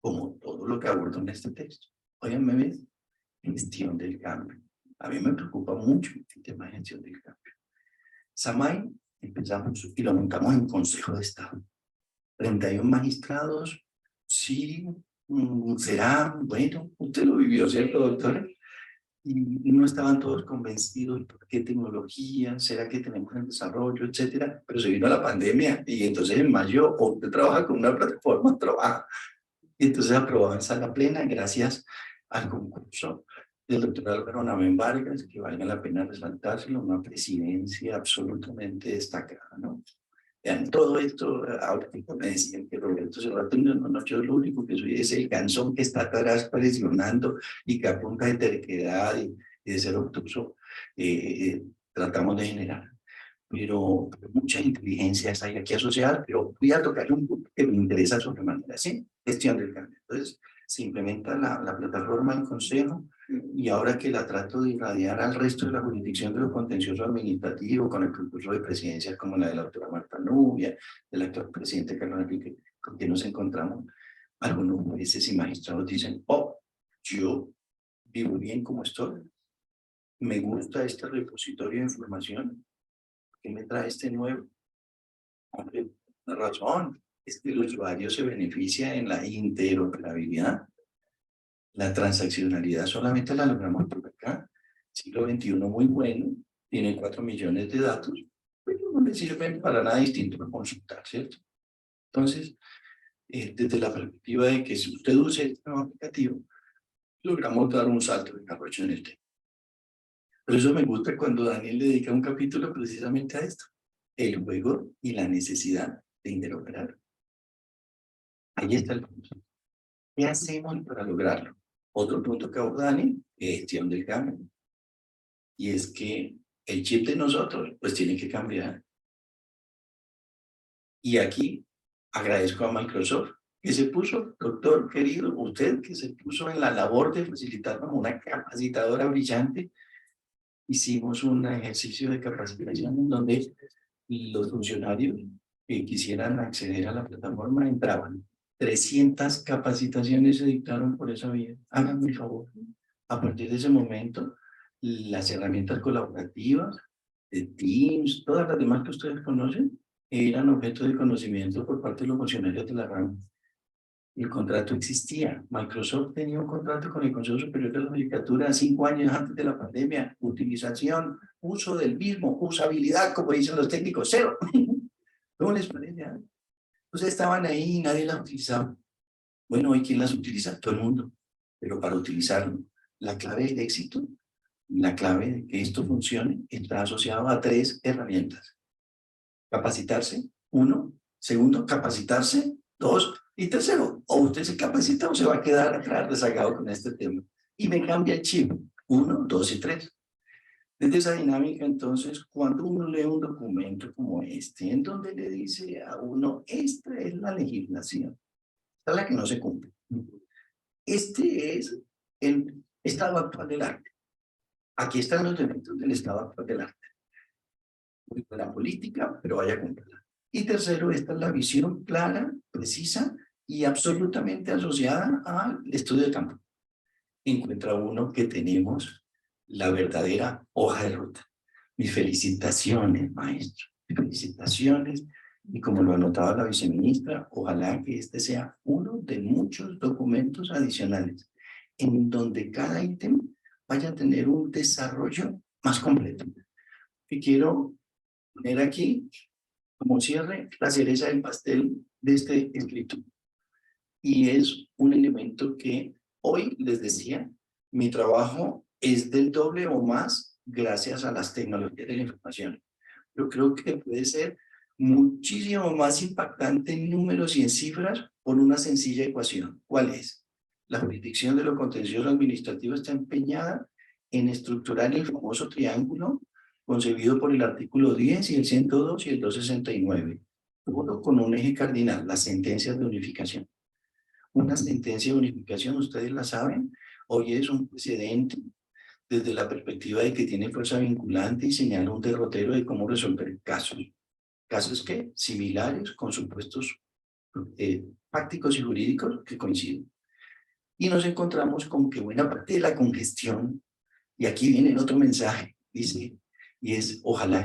Speaker 4: como todo lo que abordo en este texto. Oigan, ¿me ves? Gestión del cambio. A mí me preocupa mucho el tema de gestión del cambio. Samay, empezamos y lo montamos en Consejo de Estado. 31 magistrados, sí, será, bueno, usted lo vivió, ¿cierto, doctora? Y no estaban todos convencidos por qué tecnología, será que tenemos el desarrollo, etcétera, pero se vino la pandemia y entonces en mayo usted trabaja con una plataforma, trabaja, y entonces aprobado en sala plena gracias al concurso del doctor Álvaro Navén Vargas, que valga la pena resaltárselo, una presidencia absolutamente destacada, ¿no? Vean, todo esto, ahora me decían que Roberto Cerrato, no, yo lo único que soy es el canzón que está atrás presionando y que a punta de terquedad y de ser obtuso tratamos de generar. Pero mucha inteligencia está aquí asociada, pero voy a tocar un punto que me interesa sobremanera, ¿sí? Gestión del cambio. Entonces, se implementa la plataforma del Consejo y ahora que la trato de irradiar al resto de la jurisdicción de lo contencioso administrativo con el concurso de presidencias como la de la doctora Marta Nubia, del actual presidente Carlos Enrique, con quien nos encontramos, algunos jueces y magistrados dicen, oh, yo vivo bien como estoy, me gusta este repositorio de información, ¿qué me trae este nuevo? Hombre, una razón, es que el usuario se beneficia en la interoperabilidad. La transaccionalidad solamente la logramos por acá. Siglo XXI muy bueno, tiene 4 millones de datos, pero no le sirven para nada distinto a consultar, ¿cierto? Entonces, desde la perspectiva de que si usted usa este nuevo aplicativo, logramos dar un salto de desarrollo en el tema. Por eso me gusta cuando Daniel le dedica un capítulo precisamente a esto, el juego y la necesidad de interoperar. Ahí está el punto. ¿Qué hacemos para lograrlo? Otro punto que aborda Daniel es gestión del cambio. Y es que el chip de nosotros pues tiene que cambiar. Y aquí agradezco a Microsoft que se puso, doctor querido, usted que se puso en la labor de facilitarnos una capacitadora brillante. Hicimos un ejercicio de capacitación en donde los funcionarios que quisieran acceder a la plataforma entraban. 300 capacitaciones se dictaron por esa vía. Háganme el favor. A partir de ese momento, las herramientas colaborativas de Teams, todas las demás que ustedes conocen, eran objeto de conocimiento por parte de los funcionarios de la RAM. El contrato existía. Microsoft tenía un contrato con el Consejo Superior de la Judicatura 5 años antes de la pandemia. Utilización, uso del mismo, usabilidad, como dicen los técnicos, 0. ¿Cómo les parece? Entonces estaban ahí y nadie las utilizaba. Bueno, hoy ¿quién las utiliza? Todo el mundo. Pero para utilizarlo, la clave del éxito, la clave de que esto funcione, está asociado a 3 herramientas. Capacitarse, 1. Segundo, capacitarse, 2. Y tercero, o usted se capacita o se va a quedar atrás rezagado con este tema. Y me cambia el chip, 1, 2 y 3. Desde esa dinámica, entonces, cuando uno lee un documento como este, en donde le dice a uno, esta es la legislación, esta es la que no se cumple. Este es el estado actual del arte. Aquí están los defectos del estado actual del arte. Muy buena política, pero vaya a cumplirla. Y tercero, esta es la visión clara, precisa y absolutamente asociada al estudio de campo. Encuentra uno que tenemos la verdadera hoja de ruta. Mis felicitaciones, maestro. Mis felicitaciones. Y como lo anotaba la viceministra, ojalá que este sea uno de muchos documentos adicionales en donde cada ítem vaya a tener un desarrollo más completo. Y quiero poner aquí, como cierre, la cereza del pastel de este escrito. Y es un elemento que hoy les decía, mi trabajo es del doble o más gracias a las tecnologías de la información. Yo creo que puede ser muchísimo más impactante en números y en cifras por una sencilla ecuación. ¿Cuál es? La jurisdicción de lo contencioso administrativo está empeñada en estructurar el famoso triángulo concebido por el artículo 10 y el 102 y el 269, todo con un eje cardinal, las sentencias de unificación. Una sentencia de unificación, ustedes la saben, hoy es un precedente desde la perspectiva de que tiene fuerza vinculante y señala un derrotero de cómo resolver casos. Casos que similares con supuestos prácticos y jurídicos que coinciden. Y nos encontramos con que buena parte de la congestión, y aquí viene el otro mensaje, dice, y es, ojalá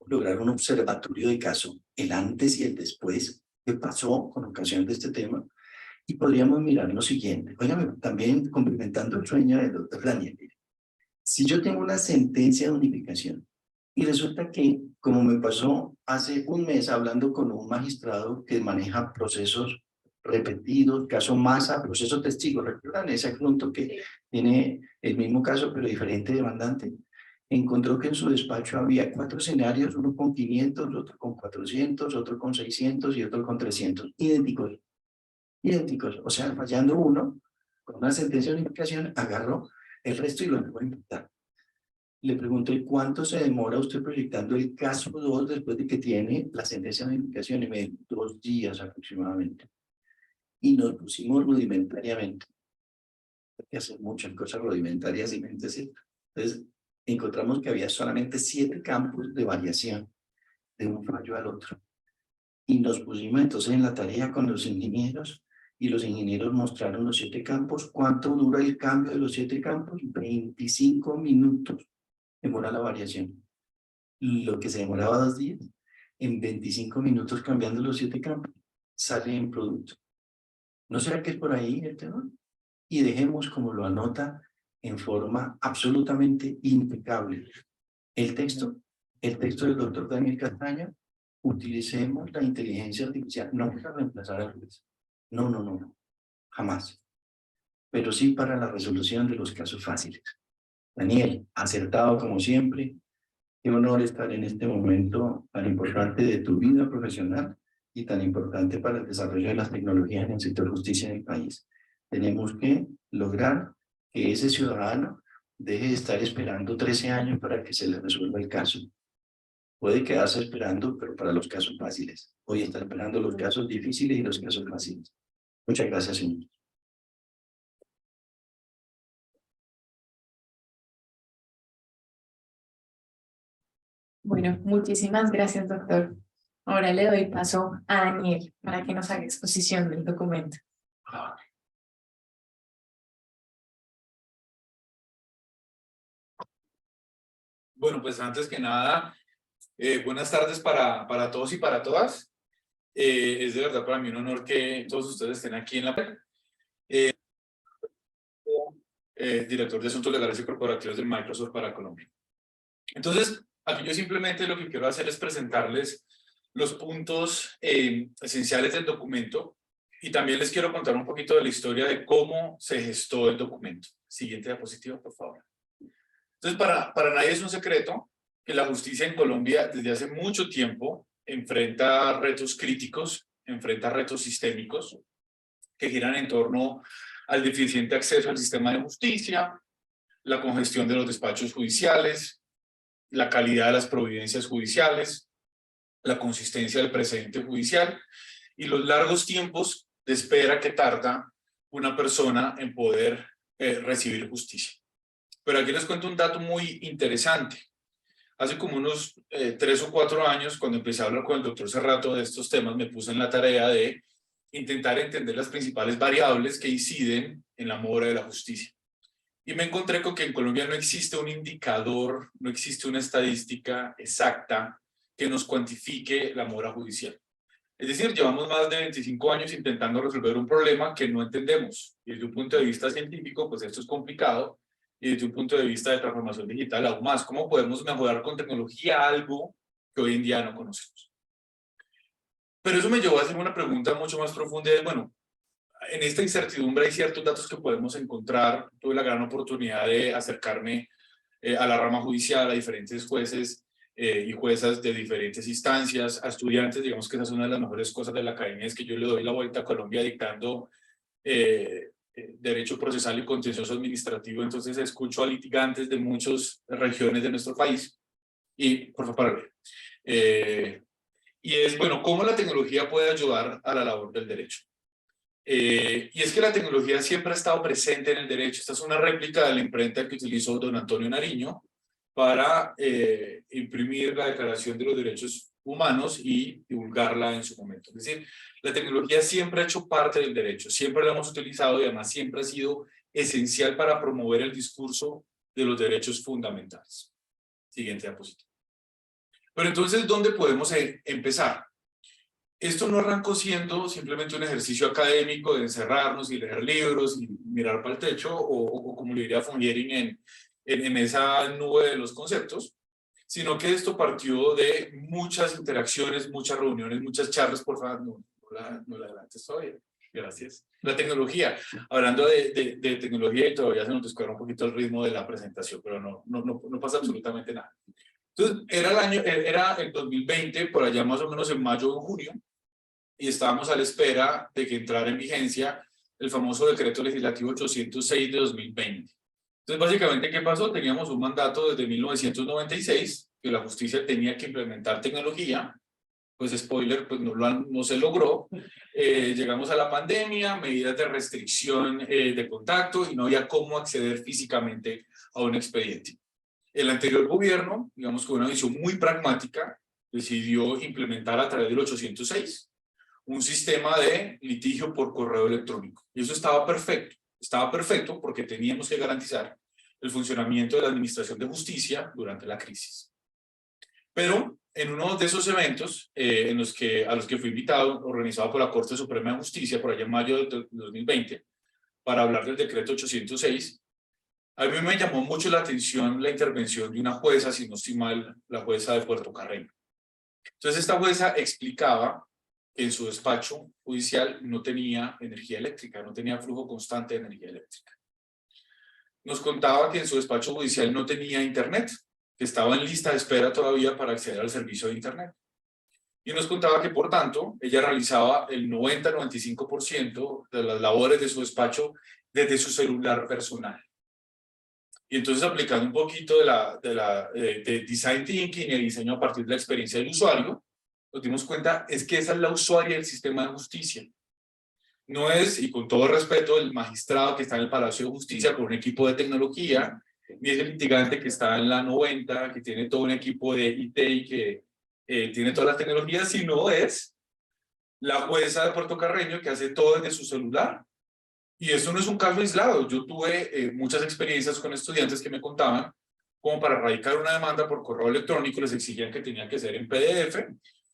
Speaker 4: lograr un observatorio de caso, el antes y el después, que pasó con ocasión de este tema, y podríamos mirar lo siguiente. Óigame, también complementando el sueño del doctor Daniel. Si yo tengo una sentencia de unificación y resulta que, como me pasó hace un mes hablando con un magistrado que maneja procesos repetidos, caso masa, proceso testigo, ¿recuerdan ese asunto que tiene el mismo caso pero diferente demandante? Encontró que en su despacho había 4 escenarios, uno con 500, otro con 400, otro con 600 y otro con 300, idénticos. O sea, fallando uno, con una sentencia de unificación, agarró el resto y lo dejó imputar. Le pregunté, ¿cuánto se demora usted proyectando el caso 2 después de que tiene la sentencia de unificación? Y me dijo, 2 días aproximadamente. Y nos pusimos rudimentariamente. Hay que hacer muchas cosas rudimentarias y mente cierta. Entonces, encontramos que había solamente 7 campos de variación de un fallo al otro. Y nos pusimos entonces en la tarea con los ingenieros, y los ingenieros mostraron los 7 campos. ¿Cuánto dura el cambio de los 7 campos? 25 minutos demora la variación. Lo que se demoraba 2 días, en 25 minutos cambiando los 7 campos, sale en producto. ¿No será que es por ahí el tema? y dejemos como lo anota en forma absolutamente impecable. El texto del doctor Daniel Castaño, utilicemos la inteligencia artificial no para reemplazar al juez. No, jamás. Pero sí para la resolución de los casos fáciles. Daniel, acertado como siempre. Qué honor estar en este momento tan importante de tu vida profesional y tan importante para el desarrollo de las tecnologías en el sector justicia en el país. Tenemos que lograr que ese ciudadano deje de estar esperando 13 años para que se le resuelva el caso. Puede quedarse esperando, pero para los casos fáciles. Hoy está esperando los casos difíciles y los casos fáciles. Muchas gracias, señor.
Speaker 1: Bueno, muchísimas gracias, doctor. Ahora le doy paso a Daniel para que nos haga exposición del documento.
Speaker 5: Bueno, pues antes que nada, buenas tardes para todos y para todas. Es de verdad para mí un honor que todos ustedes estén aquí en la director de Asuntos Legales y Corporativos de Microsoft para Colombia. Entonces, aquí yo simplemente lo que quiero hacer es presentarles los puntos esenciales del documento y también les quiero contar un poquito de la historia de cómo se gestó el documento. Siguiente diapositiva, por favor. Entonces, para nadie es un secreto que la justicia en Colombia desde hace mucho tiempo enfrenta retos críticos, enfrenta retos sistémicos que giran en torno al deficiente acceso al sistema de justicia, la congestión de los despachos judiciales, la calidad de las providencias judiciales, la consistencia del precedente judicial y los largos tiempos de espera que tarda una persona en poder recibir justicia. Pero aquí les cuento un dato muy interesante. Hace como unos 3 o 4 años, cuando empecé a hablar con el doctor Serrato de estos temas, me puse en la tarea de intentar entender las principales variables que inciden en la mora de la justicia. Y me encontré con que en Colombia no existe un indicador, no existe una estadística exacta que nos cuantifique la mora judicial. Es decir, llevamos más de 25 años intentando resolver un problema que no entendemos. Y desde un punto de vista científico, pues esto es complicado. Y desde un punto de vista de transformación digital, aún más. ¿Cómo podemos mejorar con tecnología algo que hoy en día no conocemos? Pero eso me llevó a hacer una pregunta mucho más profunda de, bueno, en esta incertidumbre hay ciertos datos que podemos encontrar. Tuve la gran oportunidad de acercarme a la rama judicial, a diferentes jueces y juezas de diferentes instancias, a estudiantes. Digamos que esa es una de las mejores cosas de la academia, es que yo le doy la vuelta a Colombia dictando derecho procesal y contencioso administrativo. Entonces escucho a litigantes de muchas regiones de nuestro país. Y, por favor, y es, bueno, ¿cómo la tecnología puede ayudar a la labor del derecho? Y es que la tecnología siempre ha estado presente en el derecho. Esta es una réplica de la imprenta que utilizó don Antonio Nariño para imprimir la Declaración de los Derechos Humanos y divulgarla en su momento. Es decir, la tecnología siempre ha hecho parte del derecho, siempre la hemos utilizado y además siempre ha sido esencial para promover el discurso de los derechos fundamentales. Siguiente diapositiva. Pero entonces, ¿dónde podemos empezar? Esto no arrancó siendo simplemente un ejercicio académico de encerrarnos y leer libros y mirar para el techo o como le diría von Hering en esa nube de los conceptos, sino que esto partió de muchas interacciones, muchas reuniones, muchas charlas. Por favor, no la adelantes todavía. Gracias. La tecnología, hablando de tecnología, y todavía se nos descuadra un poquito el ritmo de la presentación, pero no pasa absolutamente nada. Entonces, era el 2020, por allá más o menos en mayo o junio, y estábamos a la espera de que entrara en vigencia el famoso decreto legislativo 806 de 2020. Entonces, básicamente, ¿qué pasó? Teníamos un mandato desde 1996 que la justicia tenía que implementar tecnología. Pues spoiler, pues no se logró. Llegamos a la pandemia, medidas de restricción de contacto y no había cómo acceder físicamente a un expediente. El anterior gobierno, digamos con una visión muy pragmática, decidió implementar a través del 806 un sistema de litigio por correo electrónico. Y eso estaba perfecto porque teníamos que garantizar el funcionamiento de la administración de justicia durante la crisis. Pero en uno de esos eventos a los que fui invitado, organizado por la Corte Suprema de Justicia, por allá en mayo de 2020, para hablar del decreto 806, a mí me llamó mucho la atención la intervención de una jueza, si no estoy mal, la jueza de Puerto Carreño. Entonces esta jueza explicaba que en su despacho judicial no tenía energía eléctrica, no tenía flujo constante de energía eléctrica. Nos contaba que en su despacho judicial no tenía internet, que estaba en lista de espera todavía para acceder al servicio de internet. Y nos contaba que, por tanto, ella realizaba el 90-95% de las labores de su despacho desde su celular personal. Y entonces, aplicando un poquito de design thinking y el diseño a partir de la experiencia del usuario, nos dimos cuenta es que esa es la usuaria del sistema de justicia. No es, y con todo respeto, el magistrado que está en el Palacio de Justicia con un equipo de tecnología, ni es el litigante que está en la 90, que tiene todo un equipo de IT y que tiene todas las tecnologías, sino es la jueza de Puerto Carreño que hace todo desde su celular. Y eso no es un caso aislado. Yo tuve muchas experiencias con estudiantes que me contaban como para radicar una demanda por correo electrónico les exigían que tenía que ser en PDF,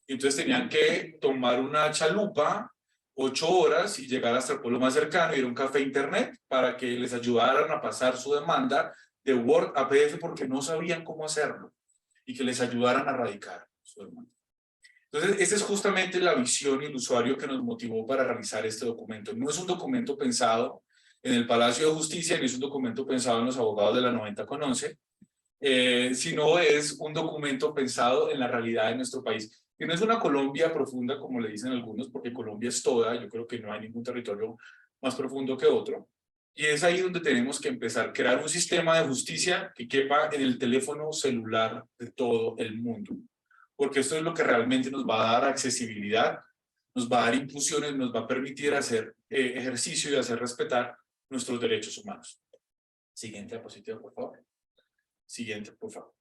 Speaker 5: y entonces tenían que tomar una chalupa 8 horas y llegar hasta el pueblo más cercano, ir a un café internet para que les ayudaran a pasar su demanda de Word a PDF porque no sabían cómo hacerlo y que les ayudaran a radicar su demanda. Entonces, esa es justamente la visión y el usuario que nos motivó para realizar este documento. No es un documento pensado en el Palacio de Justicia, ni es un documento pensado en los abogados de la 90/11, sino es un documento pensado en la realidad de nuestro país. Que no es una Colombia profunda, como le dicen algunos, porque Colombia es toda, yo creo que no hay ningún territorio más profundo que otro. Y es ahí donde tenemos que empezar a crear un sistema de justicia que quepa en el teléfono celular de todo el mundo. Porque esto es lo que realmente nos va a dar accesibilidad, nos va a dar impulsiones, nos va a permitir hacer ejercicio y hacer respetar nuestros derechos humanos. Siguiente diapositiva, por favor. Siguiente, por favor.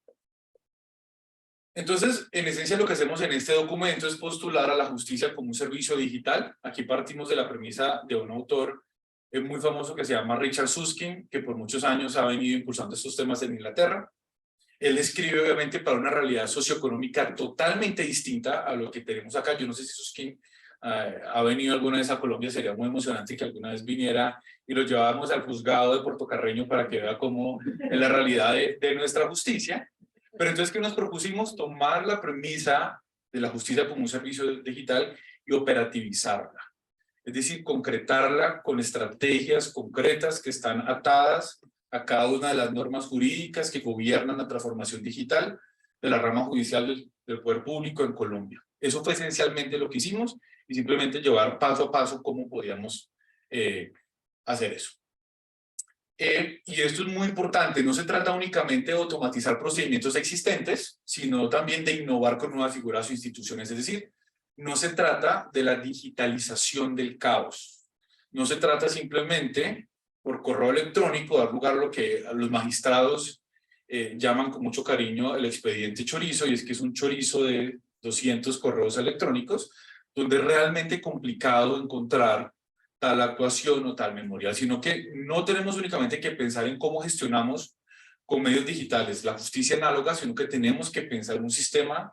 Speaker 5: Entonces, en esencia, lo que hacemos en este documento es postular a la justicia como un servicio digital. Aquí partimos de la premisa de un autor muy famoso que se llama Richard Susskind, que por muchos años ha venido impulsando estos temas en Inglaterra. Él escribe obviamente para una realidad socioeconómica totalmente distinta a lo que tenemos acá. Yo no sé si Susskind ha venido alguna vez a Colombia, sería muy emocionante que alguna vez viniera y lo lleváramos al juzgado de Puerto Carreño para que vea cómo es la realidad de nuestra justicia. Pero entonces, ¿qué nos propusimos? Tomar la premisa de la justicia como un servicio digital y operativizarla. Es decir, concretarla con estrategias concretas que están atadas a cada una de las normas jurídicas que gobiernan la transformación digital de la rama judicial del poder público en Colombia. Eso fue esencialmente lo que hicimos y simplemente llevar paso a paso cómo podíamos hacer eso. Y esto es muy importante, no se trata únicamente de automatizar procedimientos existentes, sino también de innovar con nuevas figuras o instituciones. Es decir, no se trata de la digitalización del caos, no se trata simplemente por correo electrónico dar lugar a lo que los magistrados llaman con mucho cariño el expediente chorizo, y es que es un chorizo de 200 correos electrónicos, donde es realmente complicado encontrar tal actuación o tal memorial, sino que no tenemos únicamente que pensar en cómo gestionamos con medios digitales la justicia análoga, sino que tenemos que pensar en un sistema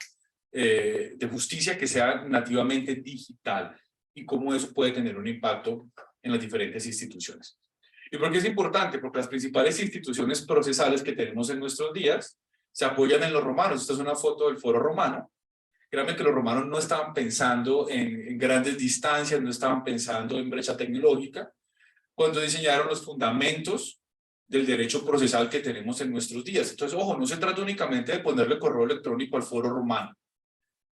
Speaker 5: de justicia que sea nativamente digital y cómo eso puede tener un impacto en las diferentes instituciones. ¿Y por qué es importante? Porque las principales instituciones procesales que tenemos en nuestros días se apoyan en los romanos. Esta es una foto del Foro Romano. Créanme que los romanos no estaban pensando en grandes distancias, no estaban pensando en brecha tecnológica, cuando diseñaron los fundamentos del derecho procesal que tenemos en nuestros días. Entonces, ojo, no se trata únicamente de ponerle correo electrónico al Foro Romano,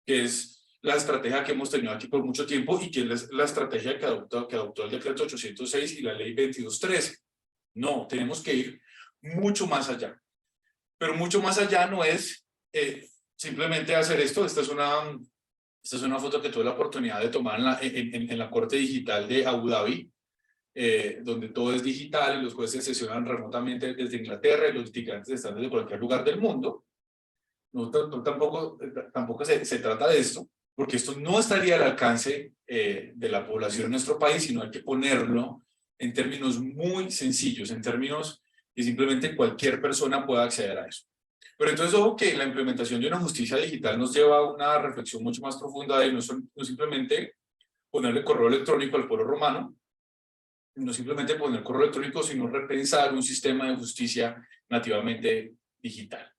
Speaker 5: que es la estrategia que hemos tenido aquí por mucho tiempo y que es la estrategia que adoptó el decreto 806 y la ley 2213. No, tenemos que ir mucho más allá. Pero mucho más allá no es simplemente hacer esto. Esta es una foto que tuve la oportunidad de tomar en la Corte Digital de Abu Dhabi, donde todo es digital y los jueces sesionan remotamente desde Inglaterra y los litigantes están desde cualquier lugar del mundo. Tampoco se trata de esto, porque esto no estaría al alcance de la población en nuestro país, sino hay que ponerlo en términos muy sencillos, en términos que simplemente cualquier persona pueda acceder a eso. Pero entonces, ojo que la implementación de una justicia digital nos lleva a una reflexión mucho más profunda de no simplemente ponerle correo electrónico al Foro Romano, no simplemente poner correo electrónico, sino repensar un sistema de justicia nativamente digital.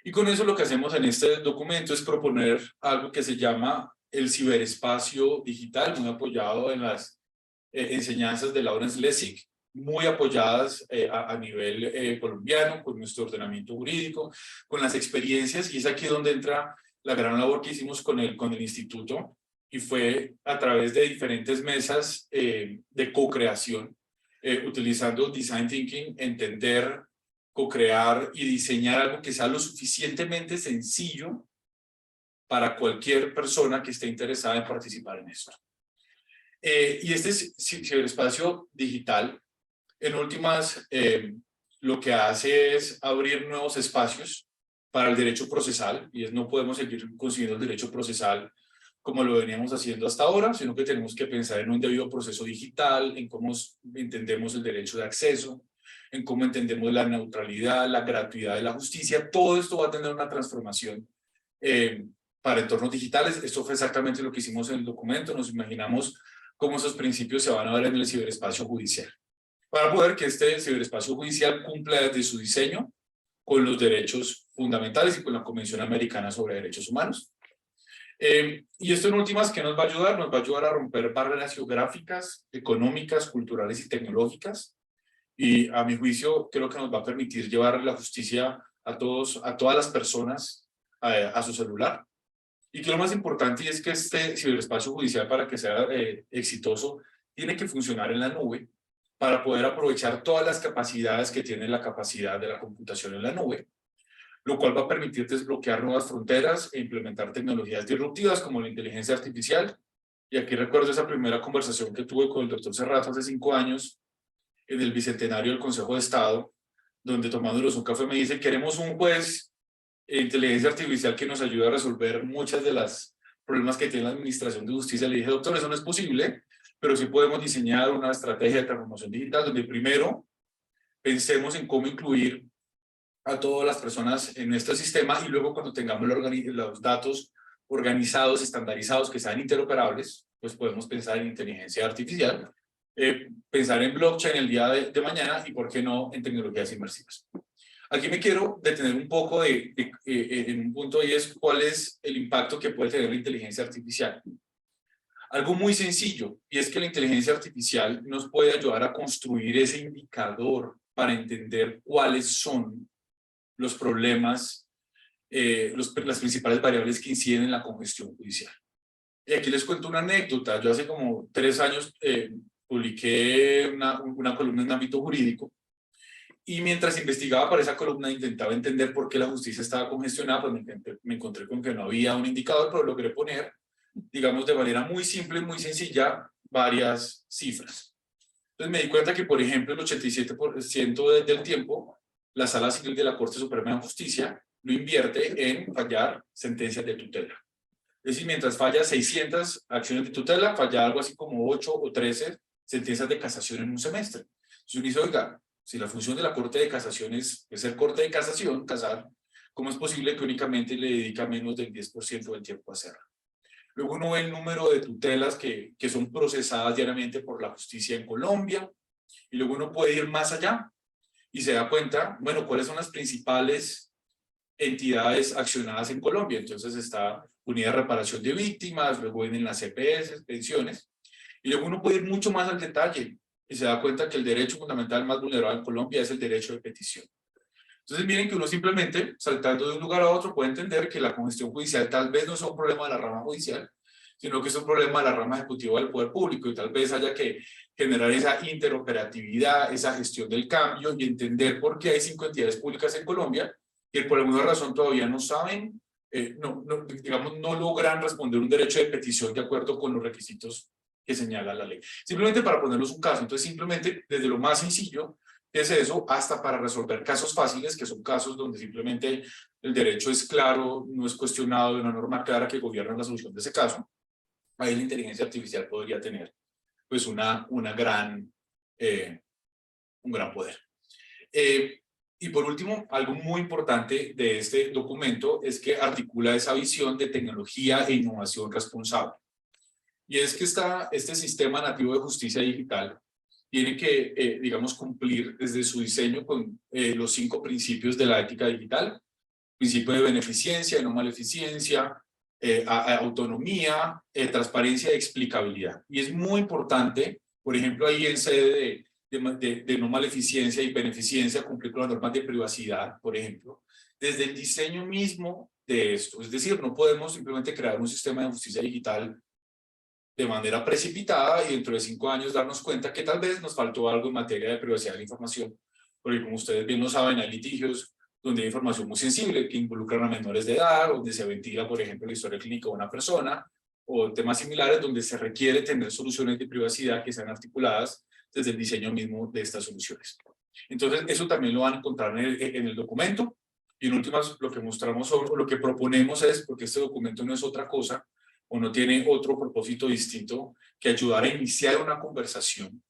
Speaker 5: Y con eso lo que hacemos en este documento es proponer algo que se llama el ciberespacio digital, muy apoyado en las enseñanzas de Lawrence Lessig, muy apoyadas a nivel colombiano, con nuestro ordenamiento jurídico, con las experiencias, y es aquí donde entra la gran labor que hicimos con el instituto, y fue a través de diferentes mesas de co-creación, utilizando Design Thinking, entender, co-crear y diseñar algo que sea lo suficientemente sencillo para cualquier persona que esté interesada en participar en esto. Y este ciberespacio digital, en últimas, lo que hace es abrir nuevos espacios para el derecho procesal, y no podemos seguir consiguiendo el derecho procesal como lo veníamos haciendo hasta ahora, sino que tenemos que pensar en un debido proceso digital, en cómo entendemos el derecho de acceso, en cómo entendemos la neutralidad, la gratuidad de la justicia. Todo esto va a tener una transformación para entornos digitales. Esto fue exactamente lo que hicimos en el documento. Nos imaginamos cómo esos principios se van a ver en el ciberespacio judicial, para poder que este ciberespacio judicial cumpla desde su diseño con los derechos fundamentales y con la Convención Americana sobre Derechos Humanos. Y esto en últimas, ¿qué nos va a ayudar? Nos va a ayudar a romper barreras geográficas, económicas, culturales y tecnológicas. Y a mi juicio, creo que nos va a permitir llevar la justicia a todas las personas a su celular. Y que lo más importante es que este ciberespacio judicial, para que sea exitoso, tiene que funcionar en la nube para poder aprovechar todas las capacidades que tiene la capacidad de la computación en la nube, lo cual va a permitir desbloquear nuevas fronteras e implementar tecnologías disruptivas como la inteligencia artificial. Y aquí recuerdo esa primera conversación que tuve con el doctor Serrato hace 5 años en el bicentenario del Consejo de Estado, donde tomándonos un café me dice: queremos un juez de inteligencia artificial que nos ayude a resolver muchas de las problemas que tiene la administración de justicia. Le dije: doctor, eso no es posible, pero sí podemos diseñar una estrategia de transformación digital donde primero pensemos en cómo incluir a todas las personas en nuestro sistema, y luego cuando tengamos los datos organizados, estandarizados, que sean interoperables, pues podemos pensar en inteligencia artificial, pensar en blockchain el día de mañana, y por qué no en tecnologías inmersivas. Aquí me quiero detener un poco en un punto, y es cuál es el impacto que puede tener la inteligencia artificial. Algo muy sencillo, y es que la inteligencia artificial nos puede ayudar a construir ese indicador para entender cuáles son los problemas, las principales variables que inciden en la congestión judicial. Y aquí les cuento una anécdota. Yo hace como 3 años publiqué una columna en ámbito jurídico, y mientras investigaba para esa columna intentaba entender por qué la justicia estaba congestionada. Pues me encontré con que no había un indicador, pero logré poner, digamos, de manera muy simple, muy sencilla, varias cifras. Entonces me di cuenta que, por ejemplo, el 87% del tiempo la Sala Civil de la Corte Suprema de Justicia lo invierte en fallar sentencias de tutela. Es decir, mientras falla 600 acciones de tutela, falla algo así como 8 o 13 sentencias de casación en un semestre. Entonces uno dice: oiga, si la función de la Corte de Casación es ser Corte de Casación, casar, ¿cómo es posible que únicamente le dedica menos del 10% del tiempo a hacerlo? Luego uno ve el número de tutelas que son procesadas diariamente por la justicia en Colombia, y luego uno puede ir más allá y se da cuenta, bueno, cuáles son las principales entidades accionadas en Colombia. Entonces está Unidad de Reparación de Víctimas, luego vienen las EPS, pensiones, y luego uno puede ir mucho más al detalle y se da cuenta que el derecho fundamental más vulnerado en Colombia es el derecho de petición. Entonces miren que uno simplemente, saltando de un lugar a otro, puede entender que la congestión judicial tal vez no es un problema de la rama judicial, sino que es un problema de la rama ejecutiva del poder público, y tal vez haya que generar esa interoperatividad, esa gestión del cambio, y entender por qué hay 5 entidades públicas en Colombia que por alguna razón todavía no saben, no logran responder un derecho de petición de acuerdo con los requisitos que señala la ley. Simplemente para ponerlos un caso. Entonces simplemente desde lo más sencillo, que es eso, hasta para resolver casos fáciles, que son casos donde simplemente el derecho es claro, no es cuestionado, de una norma clara que gobierna la solución de ese caso. Ahí la inteligencia artificial podría tener pues un gran poder. Y por último, algo muy importante de este documento es que articula esa visión de tecnología e innovación responsable. Y es que este sistema nativo de justicia digital tiene que, digamos, cumplir desde su diseño con los 5 principios de la ética digital: principio de beneficencia, de no maleficencia, autonomía, transparencia y explicabilidad. Y es muy importante, por ejemplo, ahí en sede de no maleficencia y beneficencia, cumplir con las normas de privacidad, por ejemplo, desde el diseño mismo de esto. Es decir, no podemos simplemente crear un sistema de justicia digital de manera precipitada y dentro de 5 años darnos cuenta que tal vez nos faltó algo en materia de privacidad de la información, porque como ustedes bien lo saben, hay litigios donde hay información muy sensible que involucran a menores de edad, donde se ventila, por ejemplo, la historia clínica de una persona, o temas similares donde se requiere tener soluciones de privacidad que sean articuladas desde el diseño mismo de estas soluciones. Entonces, eso también lo van a encontrar en el documento. Y en últimas, lo que mostramos o lo que proponemos es, porque este documento no es otra cosa, o no tiene otro propósito distinto que ayudar a iniciar una conversación.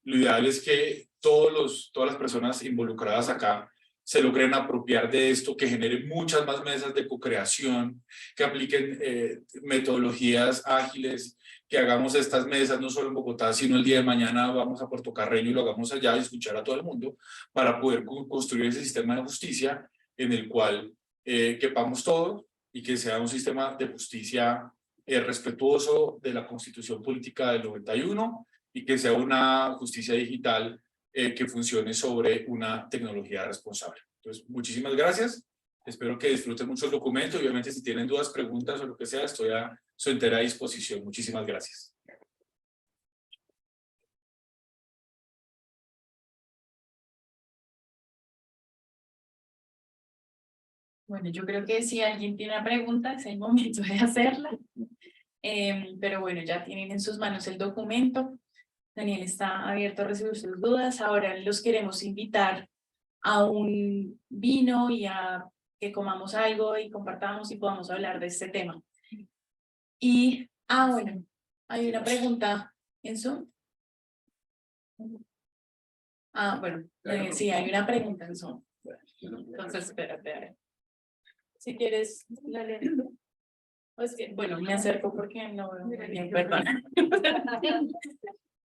Speaker 5: Lo ideal es que todas las personas involucradas acá se logren apropiar de esto, que genere muchas más mesas de co-creación, que apliquen metodologías ágiles, que hagamos estas mesas no solo en Bogotá, sino el día de mañana vamos a Puerto Carreño y lo hagamos allá y escuchar a todo el mundo para poder construir ese sistema de justicia en el cual quepamos todos y que sea un sistema de justicia respetuoso de la Constitución Política del 91 y que sea una justicia digital que funcione sobre una tecnología responsable. Entonces, muchísimas gracias. Espero que disfruten mucho el documento y obviamente si tienen dudas, preguntas o lo que sea, estoy a su entera disposición. Muchísimas gracias.
Speaker 1: Bueno, yo creo que si alguien tiene una pregunta, es el momento de hacerla. Pero bueno, ya tienen en sus manos el documento. Daniel está abierto a recibir sus dudas. Ahora los queremos invitar a un vino y a que comamos algo y compartamos y podamos hablar de este tema. Y, bueno, hay una pregunta en Zoom. Bueno, sí, hay una pregunta en Zoom. Entonces, espérate. Si quieres, la leo. Pues que, bueno, me acerco porque no veo muy bien, perdón.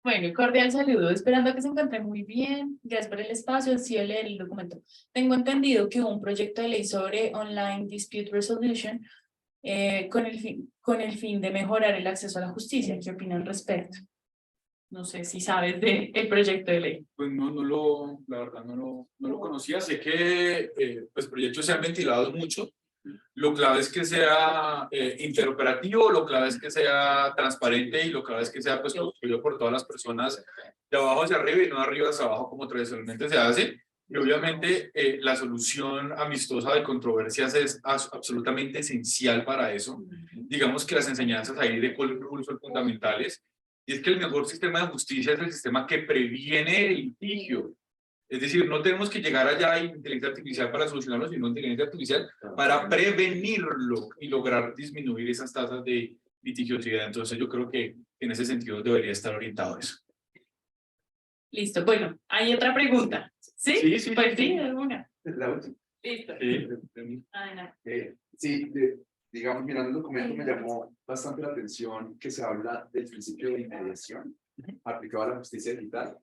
Speaker 1: Bueno, cordial saludo, esperando que se encuentren muy bien. Gracias por el espacio, sí, leer el documento. Tengo entendido que hubo un proyecto de ley sobre Online Dispute Resolution con el fin de mejorar el acceso a la justicia. ¿Qué opinan al respecto? No sé si sabes del proyecto de ley.
Speaker 5: Pues la verdad no lo conocía. Sé que pues proyectos se han ventilado mucho. Lo clave es que sea interoperativo, lo clave es que sea transparente y lo clave es que sea pues construido por todas las personas de abajo hacia arriba y no de arriba hacia abajo como tradicionalmente se hace. Y obviamente la solución amistosa de controversias es absolutamente esencial para eso. Digamos que las enseñanzas ahí de curso son fundamentales. Y es que el mejor sistema de justicia es el sistema que previene el litigio. Es decir, no tenemos que llegar allá a inteligencia artificial para solucionarlo, sino inteligencia artificial para prevenirlo y lograr disminuir esas tasas de litigiosidad. Entonces yo creo que en ese sentido debería estar orientado eso.
Speaker 1: Listo, bueno, hay otra pregunta. ¿Sí?
Speaker 5: Sí.
Speaker 1: Pues sí, alguna.
Speaker 6: La última.
Speaker 1: Listo.
Speaker 6: Sí, digamos, mirando el documento me llamó bastante la atención que se habla del principio de inmediación aplicado a la justicia digital.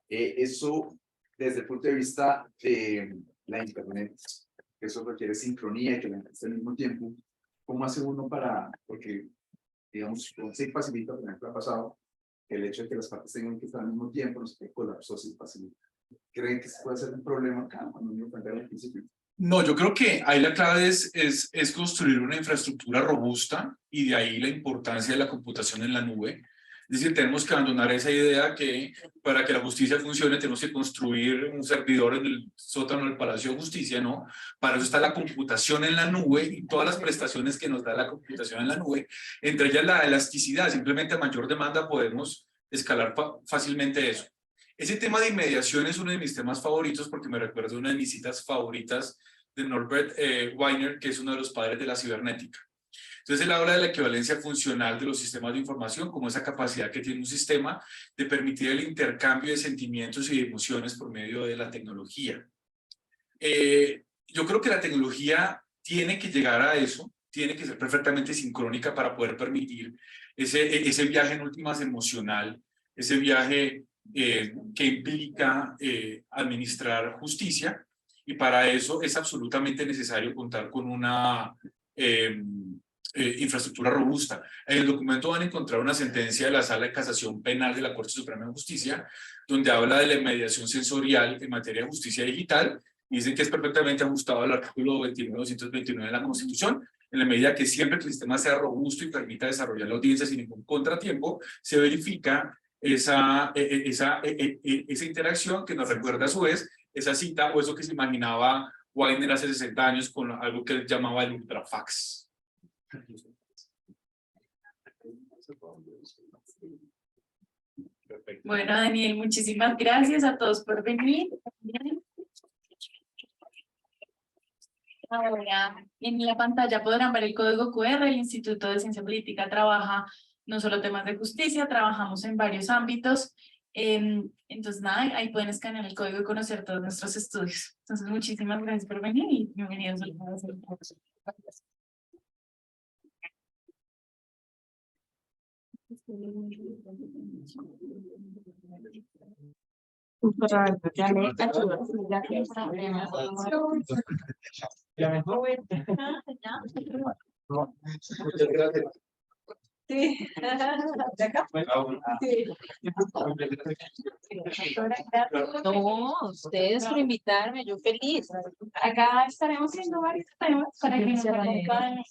Speaker 6: Eso, desde el punto de vista de la Internet, eso requiere sincronía y que la gente esté al mismo tiempo. ¿Cómo hace uno para, porque, digamos, se facilita, por ejemplo, ha pasado el hecho de que las partes tengan que estar al mismo tiempo, no sé qué colapso se facilita? ¿Creen que se puede hacer un problema acá cuando uno plantea el principio?
Speaker 5: No, yo creo que ahí la clave es construir una infraestructura robusta y de ahí la importancia de la computación en la nube. Es decir, tenemos que abandonar esa idea que para que la justicia funcione tenemos que construir un servidor en el sótano del Palacio de Justicia, ¿no? Para eso está la computación en la nube y todas las prestaciones que nos da la computación en la nube, entre ellas la elasticidad. Simplemente a mayor demanda podemos escalar fácilmente eso. Ese tema de inmediación es uno de mis temas favoritos porque me recuerda una de mis citas favoritas de Norbert Wiener, que es uno de los padres de la cibernética. Entonces él habla de la equivalencia funcional de los sistemas de información como esa capacidad que tiene un sistema de permitir el intercambio de sentimientos y de emociones por medio de la tecnología. Yo creo que la tecnología tiene que llegar a eso, tiene que ser perfectamente sincrónica para poder permitir ese viaje en últimas emocional, ese viaje que implica administrar justicia, y para eso es absolutamente necesario contar con una infraestructura robusta. En el documento van a encontrar una sentencia de la Sala de Casación Penal de la Corte Suprema de Justicia, donde habla de la mediación sensorial en materia de justicia digital, y dicen que es perfectamente ajustado al artículo 29.229 de la Constitución, en la medida que siempre que el sistema sea robusto y permita desarrollar la audiencia sin ningún contratiempo, se verifica esa interacción que nos recuerda a su vez esa cita o eso que se imaginaba Weiner hace 60 años con algo que él llamaba el ultrafax.
Speaker 1: Bueno, Daniel, muchísimas gracias a todos por venir. Ahora, en la pantalla podrán ver el código QR. El Instituto de Ciencia Política trabaja no solo temas de justicia, trabajamos en varios ámbitos. Entonces, nada, ahí pueden escanear el código y conocer todos nuestros estudios. Entonces, muchísimas gracias por venir y bienvenidos al curso.
Speaker 2: Muchas gracias.
Speaker 7: Sí. ¿De acá? Sí.
Speaker 3: No, ustedes por invitarme, yo feliz.
Speaker 1: Acá estaremos haciendo varios temas para que nos acompañen.